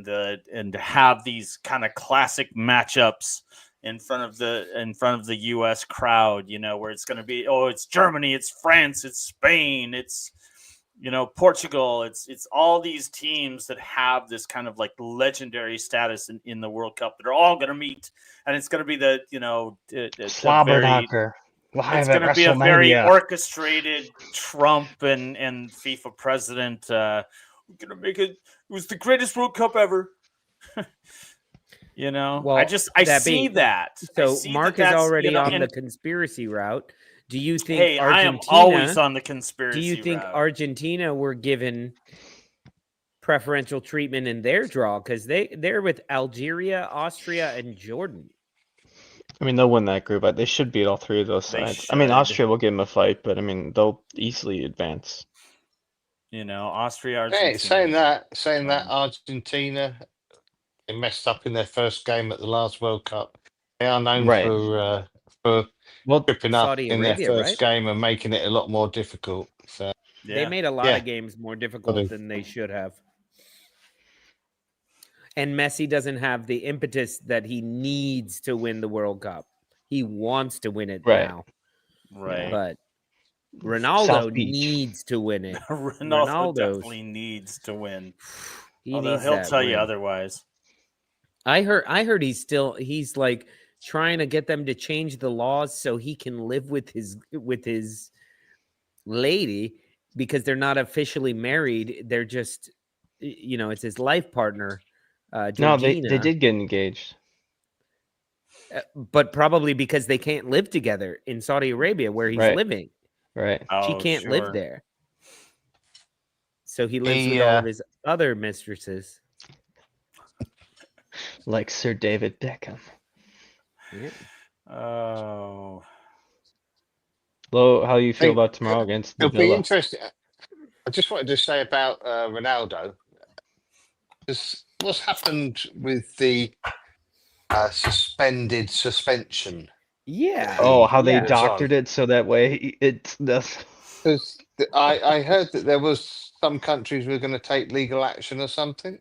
to have these kind of classic matchups in front of the US crowd, where it's going to be, it's Germany, it's France, it's Spain, it's Portugal, it's all these teams that have this kind of like legendary status in the World Cup that are all going to meet, and it's going to be Slobberknocker. It's going to be a very orchestrated Trump and FIFA president. We're going to make it. It was the greatest World Cup ever. Well, I see that. So Mark is already on the conspiracy route. Do you think Argentina? I am always on the conspiracy route. Do you think Argentina were given preferential treatment in their draw because they're with Algeria, Austria, and Jordan? I mean, they'll win that group. They should beat all three of those sides. I mean, Austria will give them a fight, but I mean, they'll easily advance. Austria, Argentina. Hey, saying that Argentina, they messed up in their first game at the last World Cup. They are known for tripping up in their first game and making it a lot more difficult. So they made a lot of games more difficult than they should have. And Messi doesn't have the impetus that he needs to win the World Cup. He wants to win it now. Right. But Ronaldo needs to win it. Ronaldo definitely needs to win. He'll tell you otherwise. I heard he's like trying to get them to change the laws so he can live with his lady because they're not officially married. They're just, it's his life partner. No, they did get engaged. But probably because they can't live together in Saudi Arabia where he's living. Right. She can't live there. So he lives with all of his other mistresses. Like Sir David Beckham. Yeah. Oh. Lo, how do you feel about tomorrow against the Villa? It'll be interesting. I just wanted to say about Ronaldo. What's happened with the suspension? Yeah. Oh, how they doctored it so that way it does. Because I heard that there was some countries were going to take legal action or something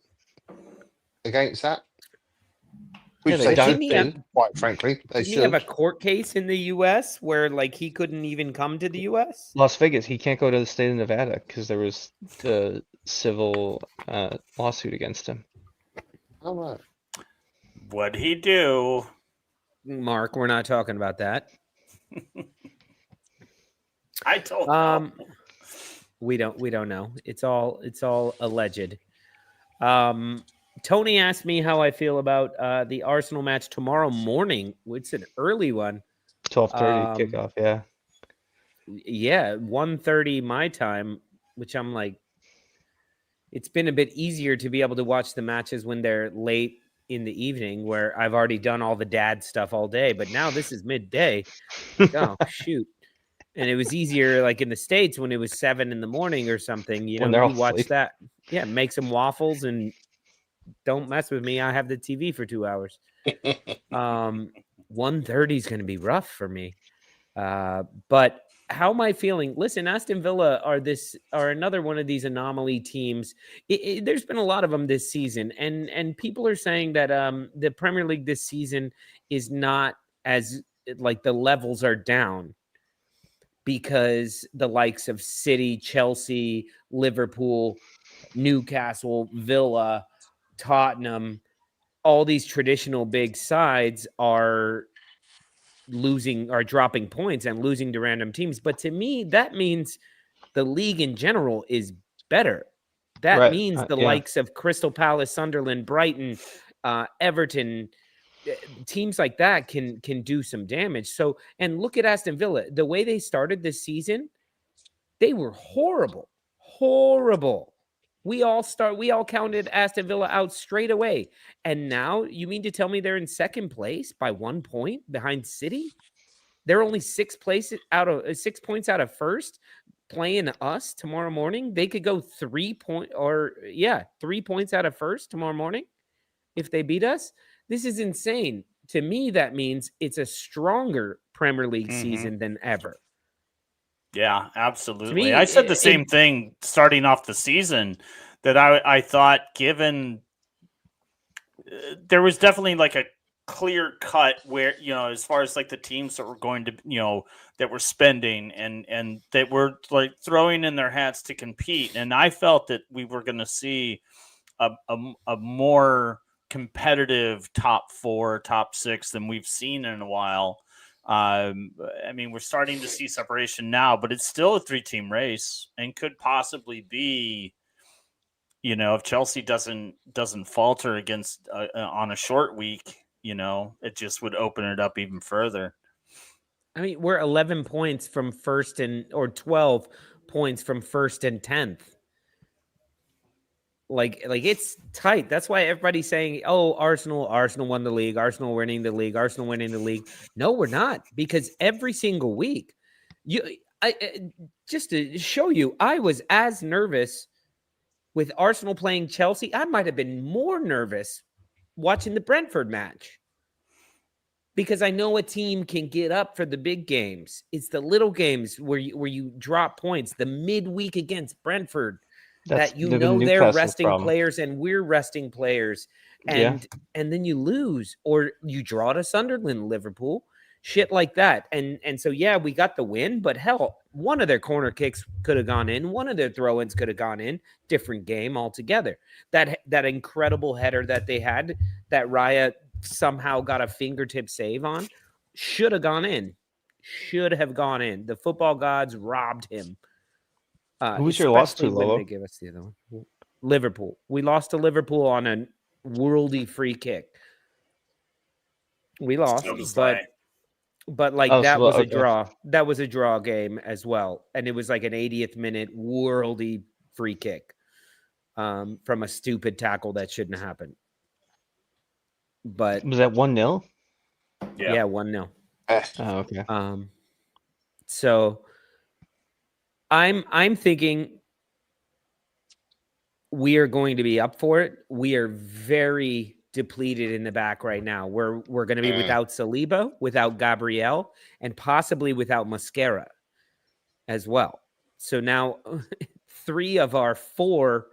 against that. Which they don't do, quite frankly. Didn't he have a court case in the U.S. where he couldn't even come to the U.S.? Las Vegas, he can't go to the state of Nevada because there was the civil lawsuit against him. All right. What'd he do? Mark, we're not talking about that. I told him. We don't know. It's all alleged. Tony asked me how I feel about the Arsenal match tomorrow morning. It's an early one. 12:30 kickoff. Yeah. Yeah, 1:30 my time, which I'm like, it's been a bit easier to be able to watch the matches when they're late in the evening, where I've already done all the dad stuff all day. But now this is midday. Like, oh shoot. And it was easier like in the States when it was 7 a.m. or something, you When know, they're you all watch asleep. that. Yeah, make some waffles and don't mess with me. I have the TV for 2 hours. 1:30 is going to be rough for me. But how am I feeling? Listen, Aston Villa are another one of these anomaly teams. There's been a lot of them this season, and people are saying that the Premier League this season is not as like the levels are down because the likes of City, Chelsea, Liverpool, Newcastle, Villa, Tottenham, all these traditional big sides are dropping points and losing to random teams. But to me, that means the league in general is better. That Right. means the Yeah. likes of Crystal Palace, Sunderland, Brighton, Everton, teams like that can do some damage. So, and look at Aston Villa. The way they started this season, they were horrible. We all counted Aston Villa out straight away. And now you mean to tell me they're in second place by 1 point behind City? They're only 6 points out of first, playing us tomorrow morning. They could go 3 points out of first tomorrow morning if they beat us. This is insane. To me, that means it's a stronger Premier League season than ever. Yeah, absolutely. To me, I said the same thing starting off the season, that I thought, given there was definitely like a clear cut where, you know, as far as like the teams that were going to, you know, that were spending and that were like throwing in their hats to compete. And I felt that we were going to see a more competitive top 4, top 6 than we've seen in a while. I mean, we're starting to see separation now, but it's still a 3-team race and could possibly be, you know, if Chelsea doesn't falter against on a short week, you know, it just would open it up even further. I mean, we're 11 points from first or 12 points from first and 10th. Like it's tight. That's why everybody's saying, "Oh, Arsenal won the league. Arsenal winning the league." No, we're not, because every single week, just to show you, I was as nervous with Arsenal playing Chelsea. I might have been more nervous watching the Brentford match, because I know a team can get up for the big games. It's the little games where you drop points. The midweek against Brentford, That's that you the know they're Newcastle resting problem. players and we're resting players, and then you lose, or you draw to Sunderland, Liverpool, shit like that. And so yeah, we got the win, but hell, one of their corner kicks could have gone in, one of their throw-ins could have gone in. Different game altogether. That incredible header that they had, that Raya somehow got a fingertip save on, should have gone in. The football gods robbed him. Who was your loss to, Especially when Lolo? they gave us the other one. Liverpool. We lost to Liverpool on a worldy free kick. We lost, but like that was a draw. That was a draw game as well, and it was like an 80th minute worldy free kick from a stupid tackle that shouldn't happen. But was that 1-0? Yeah, 1-0. Oh, okay. So I'm thinking we are going to be up for it. We are very depleted in the back right now. We're going to be without Saliba, without Gabriel, and possibly without Mosquera as well. So now 3 of our 4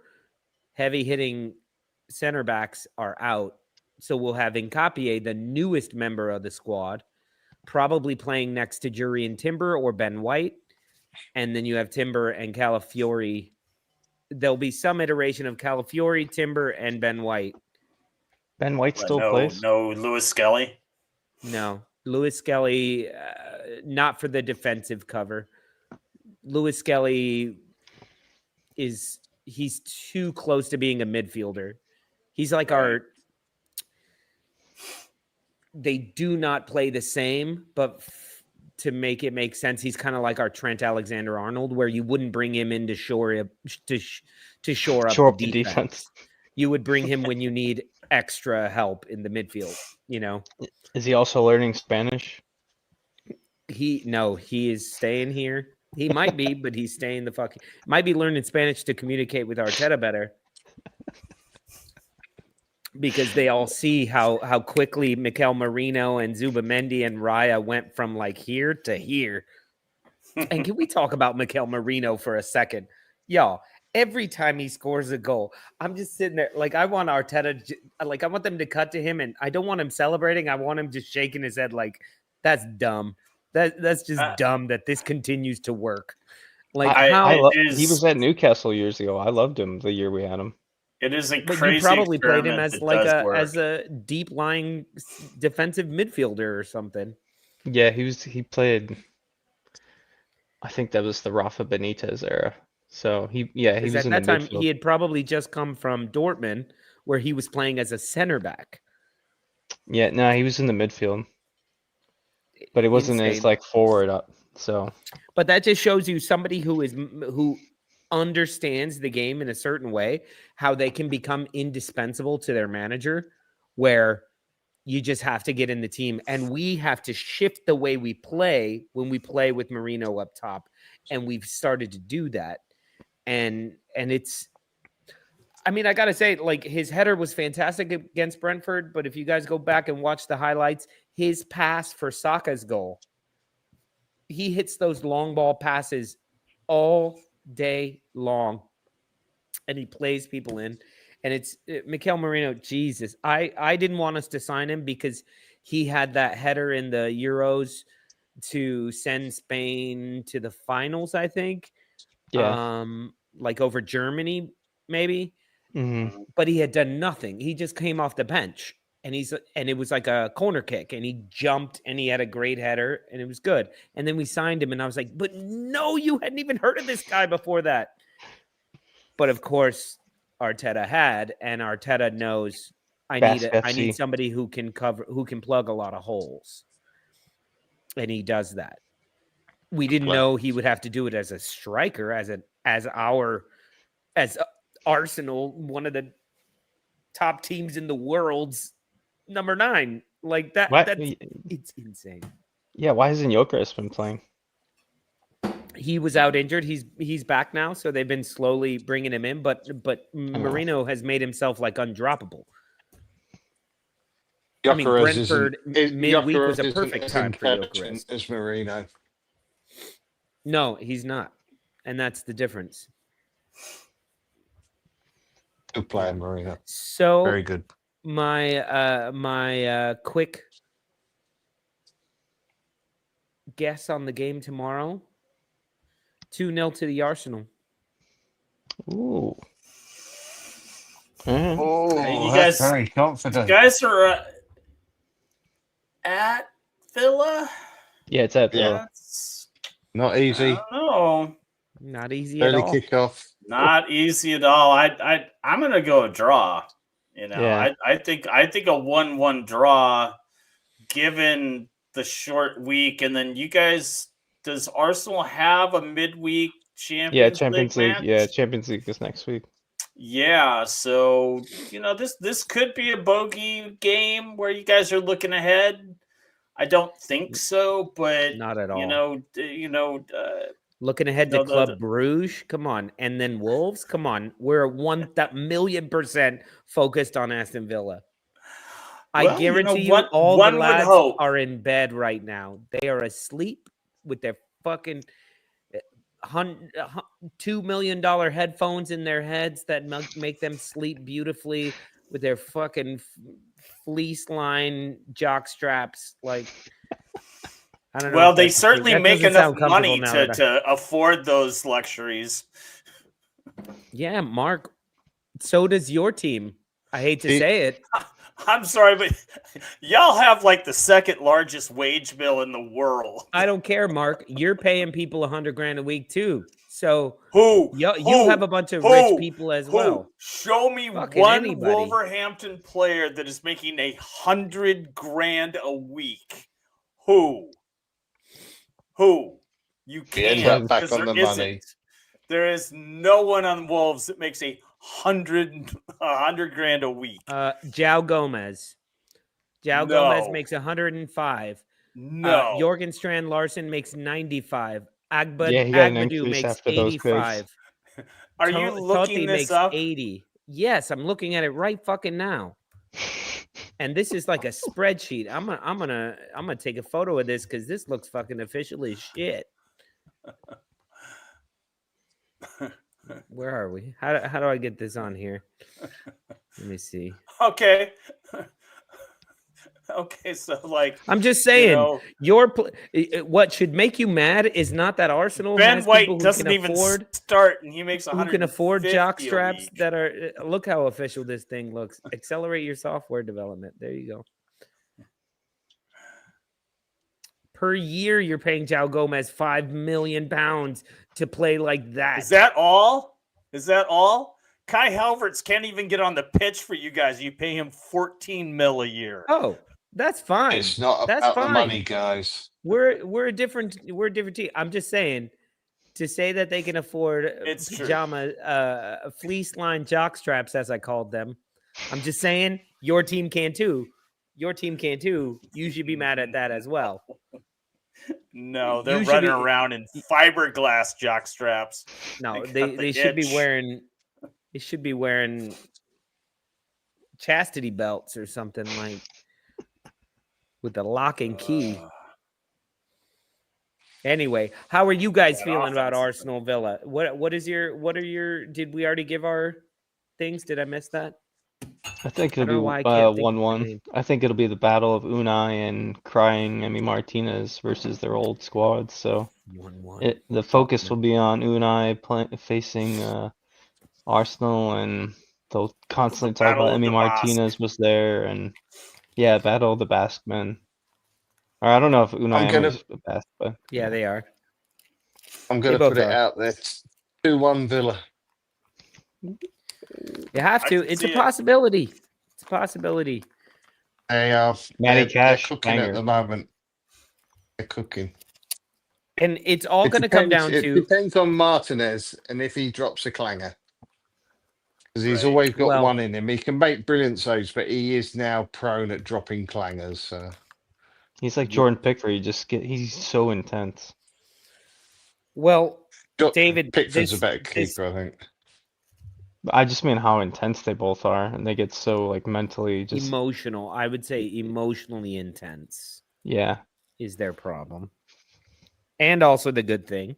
heavy-hitting center backs are out. So we'll have Nkapie, the newest member of the squad, probably playing next to Jurriën Timber or Ben White. And then you have Timber and Calafiori. There'll be some iteration of Calafiori, Timber, and Ben White. Ben White still plays? No, Lewis Skelly? No. Lewis Skelly, not for the defensive cover. Lewis Skelly he's too close to being a midfielder. He's like our. They do not play the same, but to make it make sense, he's kind of like our Trent Alexander-Arnold, where you wouldn't bring him in to shore up the defense. You would bring him when you need extra help in the midfield. You know. Is he also learning Spanish? He is staying here. He might be, but he's staying might be learning Spanish to communicate with Arteta better. Because they all see how quickly Mikel Merino and Zubamendi and Raya went from like here to here. And can we talk about Mikel Merino for a second? Y'all, every time he scores a goal, I'm just sitting there like I want Arteta, like I want them to cut to him, and I don't want him celebrating. I want him just shaking his head like that's dumb. That's just dumb that this continues to work. Like he was at Newcastle years ago. I loved him the year we had him. It is a but crazy. You probably played him as like as a deep lying defensive midfielder or something. Yeah, he played. I think that was the Rafa Benitez era. So he was at in that the time. midfield. He had probably just come from Dortmund, where he was playing as a center back. Yeah, no, he was in the midfield, but it wasn't as like forward up. So, but that just shows you somebody who understands the game in a certain way, how they can become indispensable to their manager, where you just have to get in the team. And we have to shift the way we play when we play with Merino up top. And we've started to do that. And it's, I mean, I got to say, like, his header was fantastic against Brentford. But if you guys go back and watch the highlights, his pass for Saka's goal, he hits those long ball passes all day long, and he plays people in. And it's Mikel Merino. Jesus, I didn't want us to sign him because he had that header in the Euros to send Spain to the finals, I think. Yeah. Like over Germany, maybe. Mm-hmm. But he had done nothing. He just came off the bench, and it was like a corner kick, and he jumped, and he had a great header, and it was good. And then we signed him, and I was like, but no, you hadn't even heard of this guy before that. But of course, Arteta had, and Arteta knows I need somebody who can plug a lot of holes, and he does that. We didn't know he would have to do it as a striker, as Arsenal, one of the top teams in the world's number 9. Like that. It's insane. Yeah, why hasn't Gyökeres been playing? He was out injured. He's back now, so they've been slowly bringing him in. But Merino has made himself like undroppable. Gyökeres, I mean, Brentford midweek was a perfect time for Gyökeres. As Merino. No, he's not, and that's the difference. Good player, Merino. So very good. My quick guess on the game tomorrow: 2-0 to the Arsenal. Ooh. Oh, you guys very confident. You guys are at Villa. Yeah, it's at Villa. Not easy. No, not easy Early at all. kickoff. Not easy at all. I'm gonna go a draw. You know, yeah. I think a 1-1 draw, given the short week, and then you guys. Does Arsenal have a midweek Champions League? Match? Yeah, Champions League is next week. Yeah, so this could be a bogey game where you guys are looking ahead. I don't think so, but not at all. Looking ahead to Club Brugge, come on, and then Wolves, come on. We're 1,000,000% focused on Aston Villa. I guarantee you, all the lads are in bed right now. They are asleep with their fucking $2 million headphones in their heads that make them sleep beautifully with their fucking fleece line jock straps. Like, I don't know. Well, they certainly make enough money to afford those luxuries. Yeah, Mark. So does your team. I hate to say it. I'm sorry, but y'all have like the second largest wage bill in the world. I don't care, Mark. You're paying people $100,000 a week too. So Who? you have a bunch of rich people as well. Show me Fucking one anybody. Wolverhampton player that is making $100,000 a week. Who? You End can't, up back because on there the money. isn't. There is no one on Wolves that makes $100,000 a week. João Gomez. Gomez makes 105. No. Jorgen Strand Larsen makes 95. Yeah, he got an Agbadou increase makes after those bids. 85. Are you looking Totti this makes up? 80. Yes, I'm looking at it right fucking now. And this is like a spreadsheet. I'm gonna take a photo of this because this looks fucking official as shit. Where are we? How do I get this on here? Let me see. Okay. Okay, so like I'm just saying, what should make you mad is not that Arsenal Ben has White people who doesn't can even afford start, and he makes who can afford jock straps week. that are. Look how official this thing looks. Accelerate your software development. There you go. Per year, you're paying João Gomez £5 million to play like that. Is that all? Kai Havertz can't even get on the pitch for you guys. You pay him $14 million a year. Oh, that's fine. It's not that's about fine. the money, guys. We're a different team. I'm just saying, to say that they can afford pajama fleece line jock straps, as I called them. I'm just saying your team can too. You should be mad at that as well. No, they're running around in fiberglass jock straps. No, they should be wearing. They should be wearing chastity belts or something, like with the lock and key. Anyway, how are you guys feeling about Arsenal Villa? What are your did we already give our things? Did I miss that? I think it'll be 1-1. I think it'll be the battle of Unai and crying Emi Martinez versus their old squad. So 1-1. The focus will be on Unai facing Arsenal, and they'll constantly talk about Emi Martinez was there, and battle of the Basque men. Or I don't know if Unai is the Basque, but yeah, they are. I'm going to put it out there. 2-1 Villa. You have to. It's a possibility. It's a possibility. They are. Matty Cash cooking at the moment. They're cooking. And it's all going to come down to... It depends on Martinez and if he drops a clanger. Because he's always got one in him. He can make brilliant saves, but he is now prone at dropping clangers. So. He's like Jordan Pickford. He's so intense. Well, David... Pickford's a better keeper, I think. I just mean how intense they both are, and they get so like mentally emotional. I would say emotionally intense. Yeah, is their problem, and also the good thing.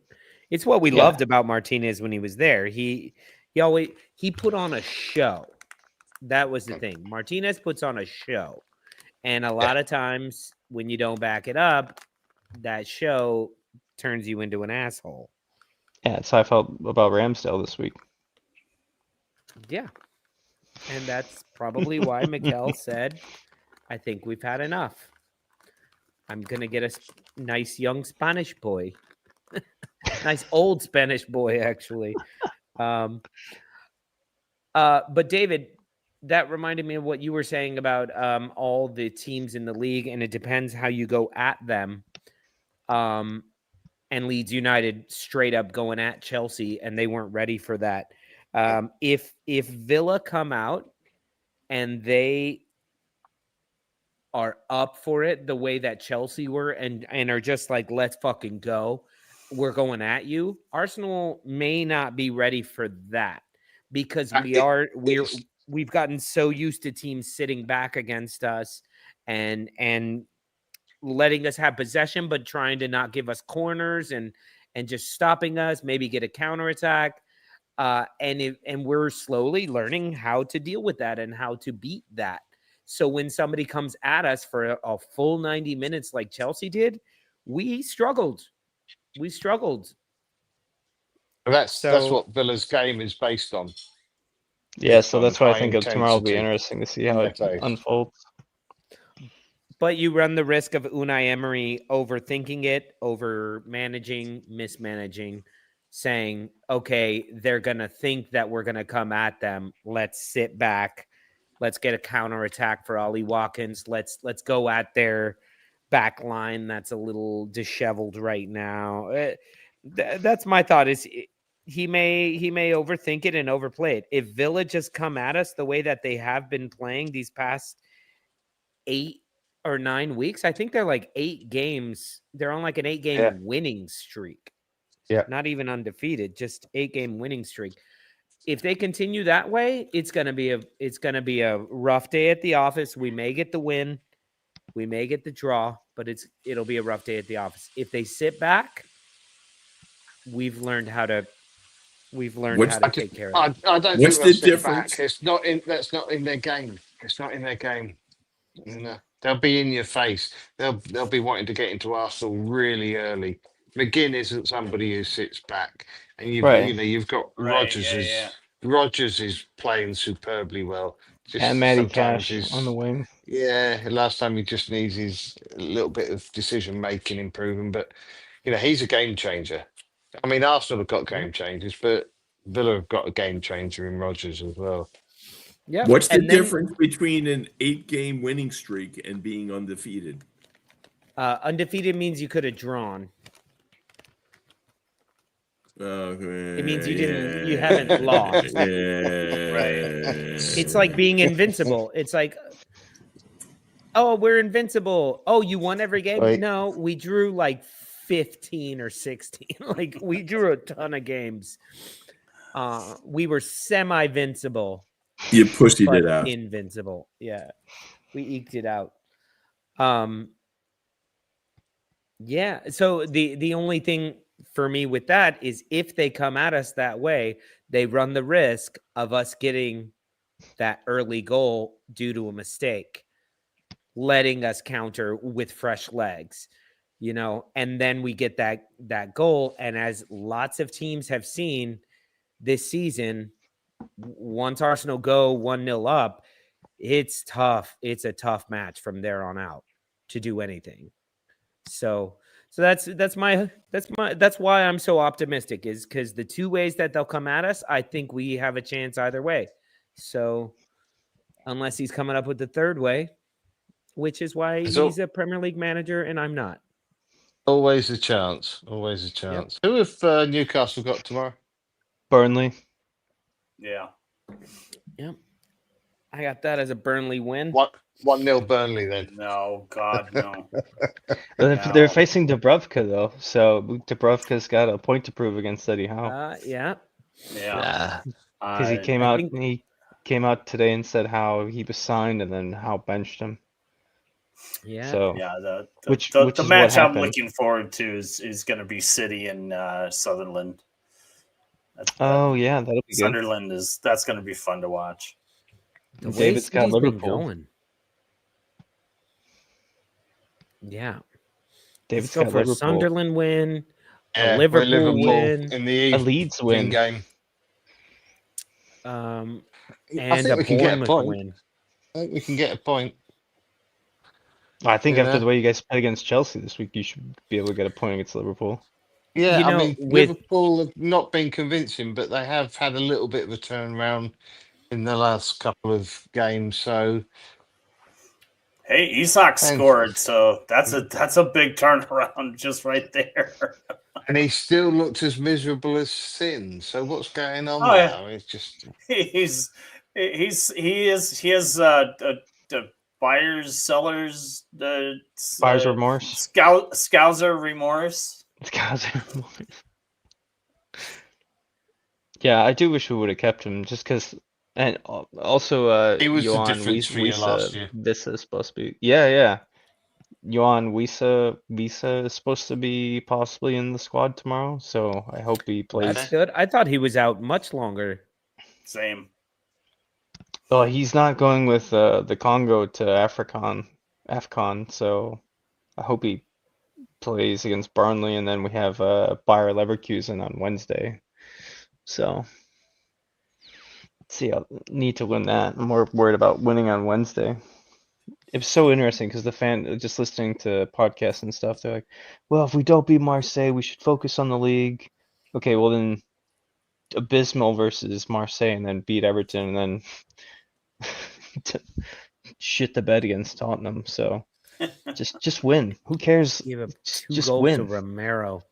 It's what we loved about Martinez when he was there. He put on a show. That was the thing. Martinez puts on a show, and a lot of times when you don't back it up, that show turns you into an asshole. Yeah, that's how I felt about Ramsdale this week. Yeah, and that's probably why Mikel said, I think we've had enough. I'm going to get a nice young Spanish boy. Nice old Spanish boy, actually. But David, that reminded me of what you were saying about all the teams in the league, and it depends how you go at them. And Leeds United straight up going at Chelsea, and they weren't ready for that. If Villa come out and they are up for it the way that Chelsea were and are just like, let's fucking go, we're going at you, Arsenal may not be ready for that, because we've gotten so used to teams sitting back against us and letting us have possession, but trying to not give us corners and just stopping us, maybe get a counterattack. And we're slowly learning how to deal with that and how to beat that. So when somebody comes at us for a full 90 minutes like Chelsea did, we struggled. That's what Villa's game is based on. Yeah, so that's why I think tomorrow will be interesting to see how it unfolds. But you run the risk of Unai Emery overthinking it, over managing, mismanaging. saying, okay, they're going to think that we're going to come at them. Let's sit back. Let's get a counterattack for Ollie Watkins. Let's go at their back line that's a little disheveled right now. That's my thought is he may overthink it and overplay it. If Villa just come at us the way that they have been playing these past 8 or 9 weeks, I think they're like 8 games. They're on like an 8-game winning streak. Yeah. Not even undefeated, just 8-game winning streak. If they continue that way, it's gonna be a rough day at the office. We may get the win, we may get the draw, but it'll be a rough day at the office. If they sit back, we've learned how to take care of it. I don't What's think they'll the sit difference? back. That's not in their game. It's not in their game. No. They'll be in your face. They'll be wanting to get into Arsenal really early. McGinn isn't somebody who sits back, and you've got Rodgers is playing superbly well. Just And Matty sometimes Cash on the wing. Yeah, last time he just needs his little bit of decision making improving, but he's a game changer. I mean, Arsenal have got game changers, but Villa have got a game changer in Rodgers as well. Yeah. What's the difference between an 8-game winning streak and being undefeated? Undefeated means you could have drawn. It means you haven't lost. It's like being invincible. It's like, oh, we're invincible. Oh, you won every game? Right. No, we drew like 15 or 16. Like we drew a ton of games. We were semi-vincible. You pussied it out. Invincible. Yeah. We eked it out. Yeah. So the only thing for me with that is if they come at us that way, they run the risk of us getting that early goal due to a mistake, letting us counter with fresh legs, and then we get that goal. And as lots of teams have seen this season, once Arsenal go 1-0 up, it's tough. It's a tough match from there on out to do anything. So that's why I'm so optimistic, is because the 2 ways that they'll come at us, I think we have a chance either way. So unless he's coming up with the third way, which is why he's a Premier League manager and I'm not. Always a chance. Always a chance. Yep. Who have Newcastle got tomorrow? Burnley. Yeah. Yep. I got that as a Burnley win. 1-0 Burnley then. No, God, no. They're facing Dubravka though, so Dubravka's got a point to prove against Eddie Howe. Yeah. Because he came out today and said how he was signed and then how benched him. Yeah. So the match I'm looking forward to is going to be City and Sunderland. That'll be Sunderland that's going to be fun to watch. David's got Liverpool going. Yeah. David's got Liverpool. Sunderland win, a Liverpool win, in the a Leeds win game. And I think we can get a point. Win. I think we can get a point. I think after the way you guys played against Chelsea this week, you should be able to get a point against Liverpool. Yeah, I mean, Liverpool have not been convincing, but they have had a little bit of a turnaround in the last couple of games. So, hey, Isak scored, so that's a big turnaround just right there. And he still looked as miserable as sin. So what's going on now? It's just he has buyer's sellers buyer's remorse, Scouser remorse. Yeah, I do wish we would have kept him just because. And also, he was Johan the difference for you last year. Wissa is supposed to be, yeah. Johan Wissa is supposed to be possibly in the squad tomorrow, so I hope he plays. That's good. I thought he was out much longer. Same. Well, he's not going with the Congo to AFCON, so I hope he plays against Burnley, and then we have Bayer Leverkusen on Wednesday. So. See, I need to win that. I'm more worried about winning on Wednesday. It was so interesting because the fan just listening to podcasts and stuff, they're like, well, if we don't beat Marseille, we should focus on the league. okay, well then abysmal versus Marseille, and then beat Everton, and then shit the bed against Tottenham. So just win. Who cares? Give up two Just goals to win. Romero.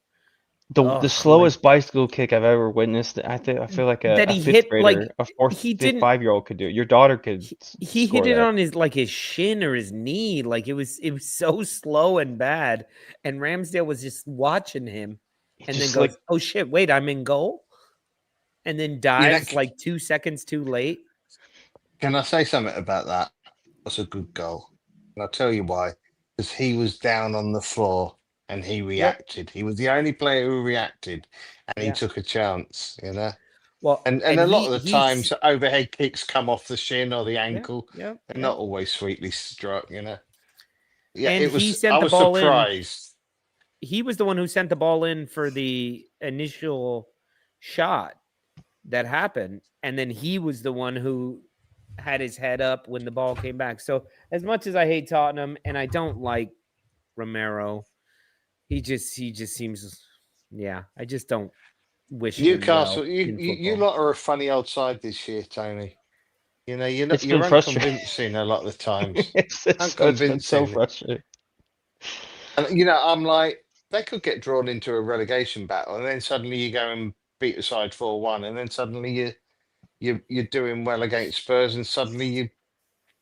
The slowest bicycle kick I've ever witnessed. I feel like that a he fifth hit grader, like a fourth, he fifth, didn't. 5-year-old could do it. Your daughter could He score hit it that. on his shin or his knee. Like it was so slow and bad. And Ramsdale was just watching him, and then Just goes, like, "Oh shit! Wait, I'm in goal." And then dives like 2 seconds too late. Can I say something about that? That's a good goal. And I'll tell you why. Because he was down on the floor and he reacted. He was the only player who reacted, and he took a chance, you know. Well, And a lot of the times overhead kicks come off the shin or the ankle. They're not always sweetly struck, you know. Yeah, and I was surprised. He was the one who sent the ball in for the initial shot that happened, and then he was the one who had his head up when the ball came back. So as much as I hate Tottenham and I don't like Romero, he just seems, I just don't wish Newcastle, him well you lot are a funny old side this year, Tony. You know, it's you're been frustrating. unconvincing a lot of the times. It's been so frustrating. And you know, I'm like, they could get drawn into a relegation battle, and then suddenly you go and beat a side 4-1, and then suddenly you're doing well against Spurs, and suddenly you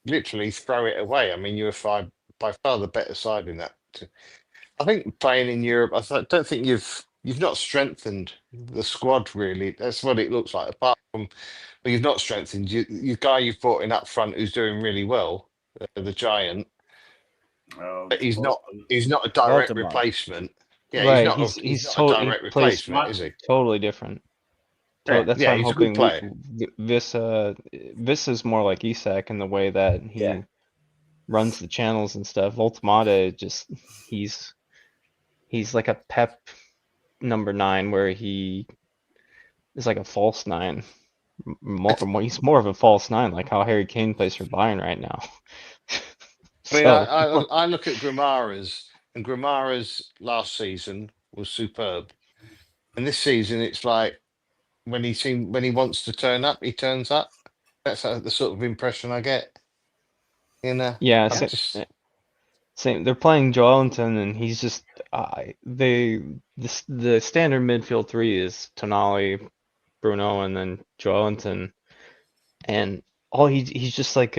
literally throw it away. I mean, you were by far the better side in that. I think playing in Europe, don't think you've not strengthened the squad really. That's what it looks like. Apart from, well, you've not strengthened you guy you've brought in up front who's doing really well, the Giant. But he's not a direct replacement. Yeah, right. He's not a direct replacement, is he? Totally different. That's why I'm hoping this is more like Isak in the way that he runs the channels and stuff. Voltemade he's like a Pep number 9 where he is like a false 9. He's more of a false 9, like how Harry Kane plays for Bayern right now. I mean, I look at Grimara's, and Grimara's last season was superb, and this season it's like when he wants to turn up, he turns up. That's the sort of impression I get. You know. Yeah. Same. They're playing Joelinton, and he's just the standard midfield 3 is Tonali, Bruno, and then Joelinton, and he's just like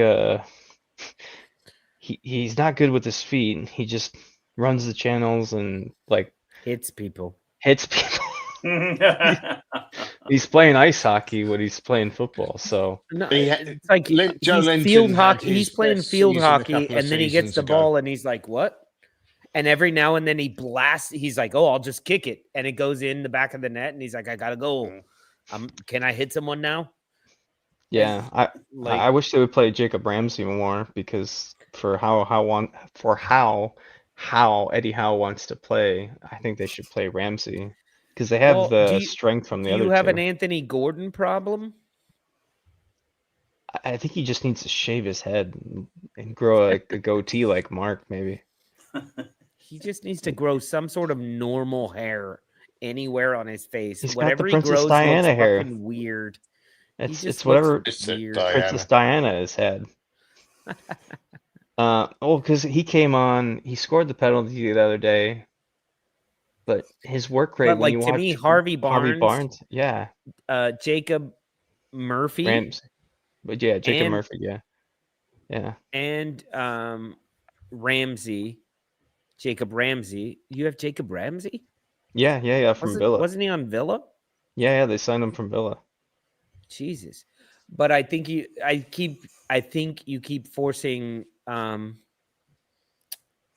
he's not good with his feet. He just runs the channels and like hits people. He's playing ice hockey when he's playing football. So no, it's like he's field hockey. He's playing field hockey, and then he gets the ball, and he's like, "What?" And every now and then he blasts. He's like, "Oh, I'll just kick it," and it goes in the back of the net, and he's like, "I gotta go. Can I hit someone now?" Yeah, I wish they would play Jacob Ramsey more, because for how Eddie Howe wants to play, I think they should play Ramsey because they have the strength from the other two. Do you have an Anthony Gordon problem? I think he just needs to shave his head and grow a goatee like Mark, maybe. He just needs to grow some sort of normal hair anywhere on his face. He's whatever got the he Princess grows Diana looks hair. fucking weird. It's whatever Princess Diana has had. Because he came on, he scored the penalty the other day, but his work rate, when you watch, to me, Harvey Barnes, yeah, Jacob Murphy, Jacob Murphy, yeah, and Ramsey, Jacob Ramsey. You have Jacob Ramsey? Yeah, from Villa. Wasn't he on Villa? Yeah, they signed him from Villa. Jesus, but I think you keep forcing.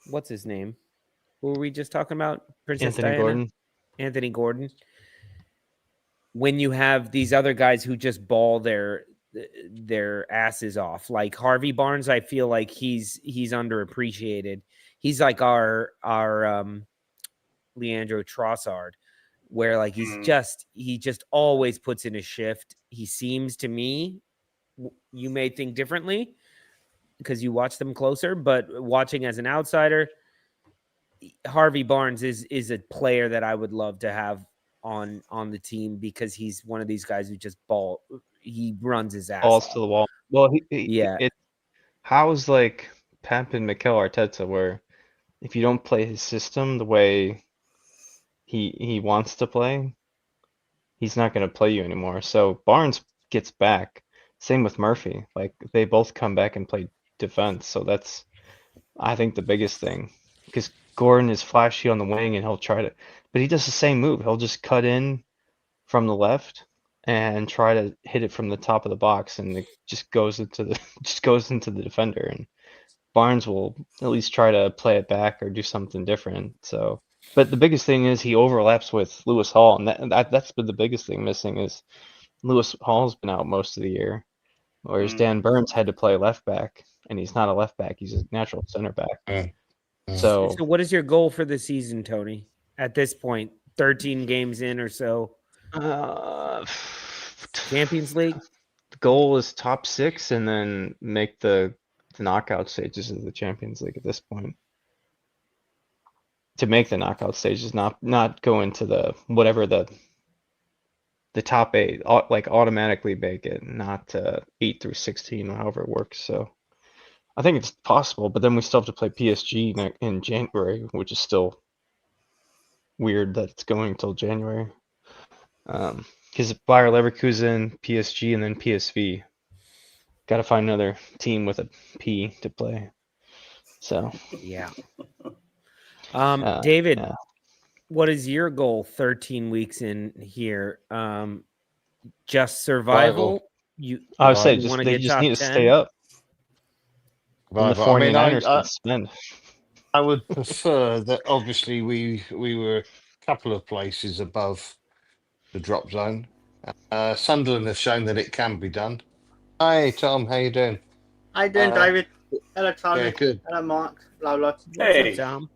What's his name? Who were we just talking about? Princess Diana? Gordon. Anthony Gordon. When you have these other guys who just ball their asses off, like Harvey Barnes, I feel like he's underappreciated. He's like our Leandro Trossard, where like he just always puts in a shift. He seems to me, you may think differently because you watch them closer, but watching as an outsider, Harvey Barnes is a player that I would love to have on the team because he's one of these guys who just he runs his ass balls off. to the wall. Well, Yeah. How's like Pep and Mikel Arteta, where if you don't play his system the way he wants to play, he's not going to play you anymore. So Barnes gets back. Same with Murphy. Like they both come back and play defense. So that's, I think, the biggest thing. Because Gordon is flashy on the wing and he'll try to, but he does the same move. He'll just cut in from the left and try to hit it from the top of the box, and it just goes into the just goes into the defender. And Barnes will at least try to play it back or do something different. So, but the biggest thing is he overlaps with Lewis Hall, and that's been the biggest thing missing is Lewis Hall's been out most of the year, whereas Dan Burns had to play left back, and he's not a left back; he's a natural center back. So what is your goal for the season, Tony? At this point, 13 games in or so. Champions League. The goal is top 6, and then make the knockout stages of the Champions League at this point. To make the knockout stages, not go into the whatever the top 8, like automatically make it, not 8 through 16, however it works. So I think it's possible, but then we still have to play PSG in January, which is still weird that it's going until January. Because Bayer Leverkusen, PSG, and then PSV. Got to find another team with a P to play. So yeah. David, yeah. What is your goal 13 weeks in here? Just survival? I would say they just need to 10? stay up. And the 49ers can spend. I would prefer that obviously we were a couple of places above the drop zone. Sunderland has shown that it can be done. Hi Tom, how you doing? How you doing, David? Hello, Tony. Yeah, good. Hello, Mark. Lolo. Hey, what's up, Tom?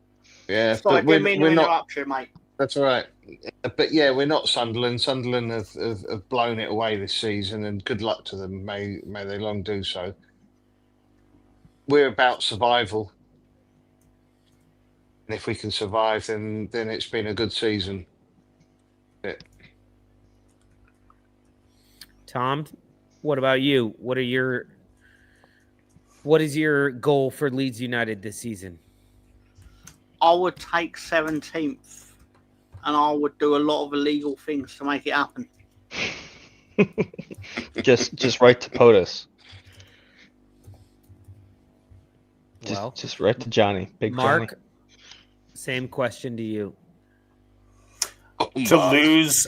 Yeah, Sorry, but didn't mean to we're not. interrupt you, mate. That's all right. But yeah, we're not Sunderland. Sunderland have blown it away this season, and good luck to them. May they long do so. We're about survival, and if we can survive, then it's been a good season. Yeah. Tom, what about you? What is your goal for Leeds United this season? I would take 17th, and I would do a lot of illegal things to make it happen. just write to POTUS. Just write to Johnny. Big Mark, Johnny. Same question to you. To lose,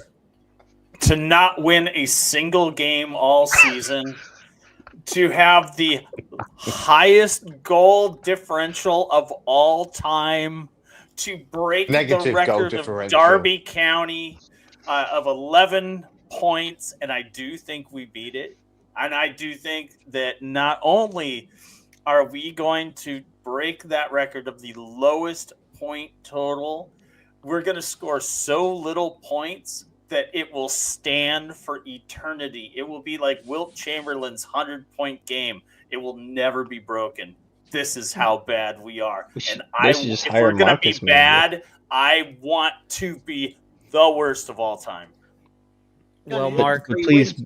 to not win a single game all season, to have the highest goal differential of all time, to break Negative the record of Derby County of 11 points, and I do think we beat it. And I do think that not only are we going to break that record of the lowest point total, we're going to score so little points that it will stand for eternity. It will be like Wilt Chamberlain's 100-point game. It will never be broken. This is how bad we are. If we're going to be bad, I want to be the worst of all time. Well, Mark, please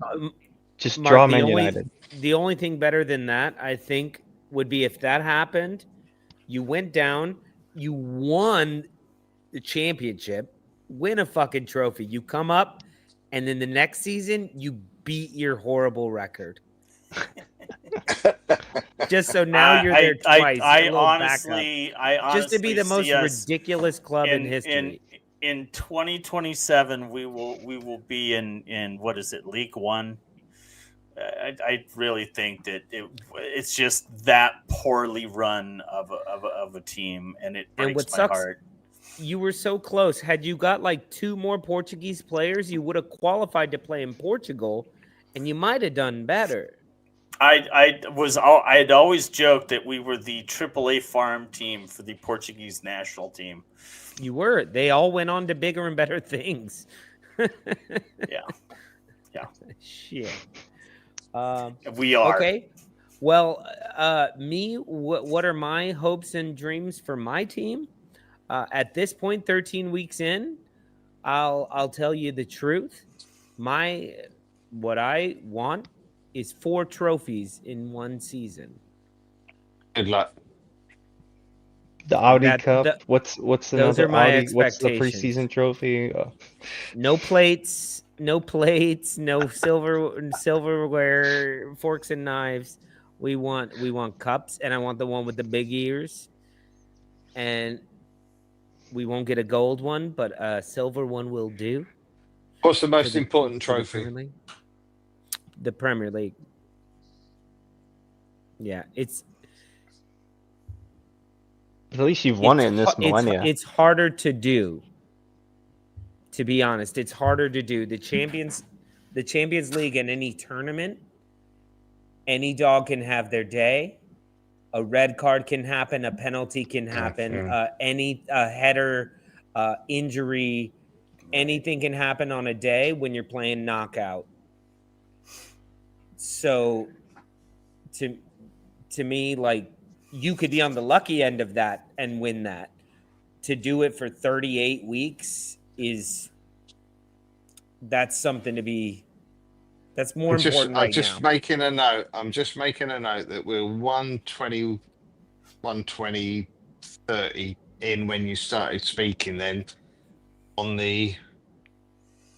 just draw Man United. The only thing better than that, I think, would be if that happened, you went down, you won the championship, win a fucking trophy. You come up, and then the next season, you beat your horrible record. Just so now you're there twice. I honestly just to be the most ridiculous club in history. In 2027, we will be in what is it, League One? I really think that it's just that poorly run of a team, and it breaks my heart. You were so close. Had you got like 2 more Portuguese players, you would have qualified to play in Portugal, and you might have done better. I had always joked that we were the AAA farm team for the Portuguese national team. You were. They all went on to bigger and better things. Yeah. Shit. We are. Okay. Well, what are my hopes and dreams for my team? At this point, 13 weeks in, I'll tell you the truth. What I want is 4 trophies in one season. Good luck. The Audi Cup. What's those another are my Audi? What's the expectations. preseason trophy? No plates, no silverware, forks and knives. We want cups, and I want the one with the big ears. And we won't get a gold one, but a silver one will do. What's the most important trophy? The Premier League. Yeah, at least you've won it in this millennia. It's harder to do. To be honest, it's harder to do. The Champions League and any tournament, any dog can have their day. A red card can happen. A penalty can happen. Any header, injury, anything can happen on a day when you're playing knockout. So, to me, like, you could be on the lucky end of that and win that. To do it for 38 weeks that's something to be. That's more important right now. I'm just making a note that we're 120, 30 in when you started speaking. Then on the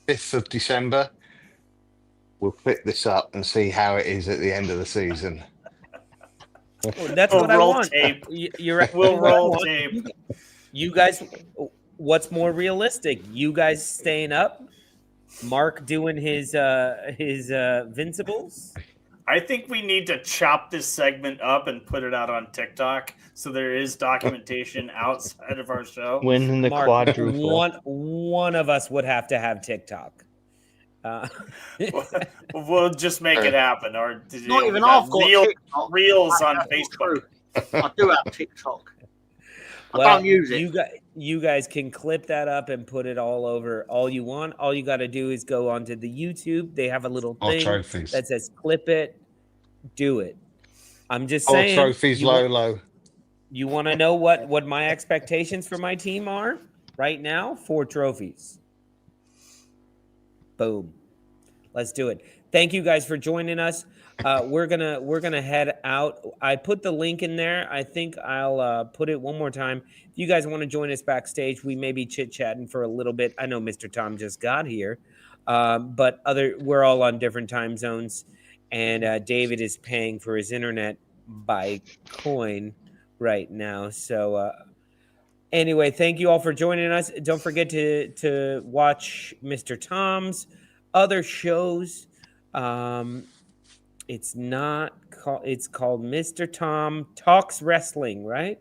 5th of December, we'll pick this up and see how it is at the end of the season. That's what I want. Tape. You're right. We'll roll tape. You guys, what's more realistic? You guys staying up? Mark doing his Vincibles? I think we need to chop this segment up and put it out on TikTok so there is documentation outside of our show. Winning the Mark, quadruple. One of us would have to have TikTok. We'll just make it happen. Or not even I've got TikTok. Reels on Facebook. I do have TikTok. I don't use it. You guys can clip that up and put it all over all you want. All you got to do is go onto the YouTube. They have a little thing that says clip it, do it. I'm just saying. Trophies, Lolo. You want to know what my expectations for my team are right now? 4 trophies. Boom. Let's do it. Thank you guys for joining us. We're gonna head out. I put the link in there. I think I'll put it one more time. If you guys want to join us backstage, we may be chit-chatting for a little bit. I know Mr. Tom just got here, but we're all on different time zones, and David is paying for his internet by coin right now. So anyway, thank you all for joining us. Don't forget to watch Mr. Tom's other shows. It's called Mr. Tom Talks Wrestling, right?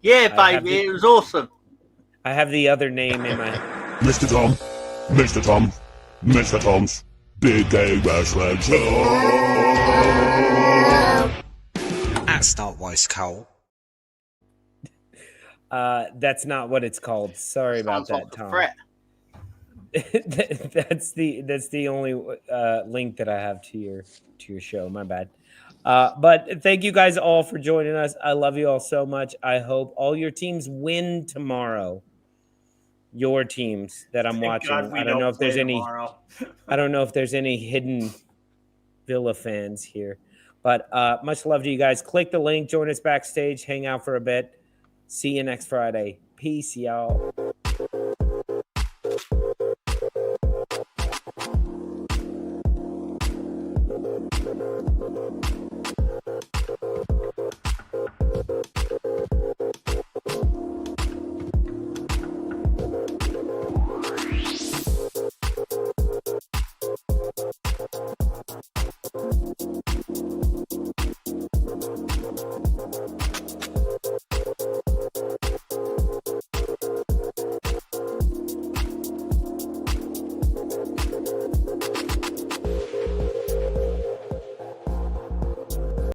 Yeah, baby, it was awesome. I have the other name in my Mr. Tom's Big Gay Wrestling Show. That's not what it's called. That's not what it's called. Sorry about that, Tom. That's the only link that I have to your show. My bad. But thank you guys all for joining us. I love you all so much. I hope all your teams win tomorrow. Your teams that I'm watching. I don't know if there's any. I don't know if there's any hidden Villa fans here, but much love to you guys. Click the link, join us backstage, hang out for a bit. See you next Friday. Peace, y'all.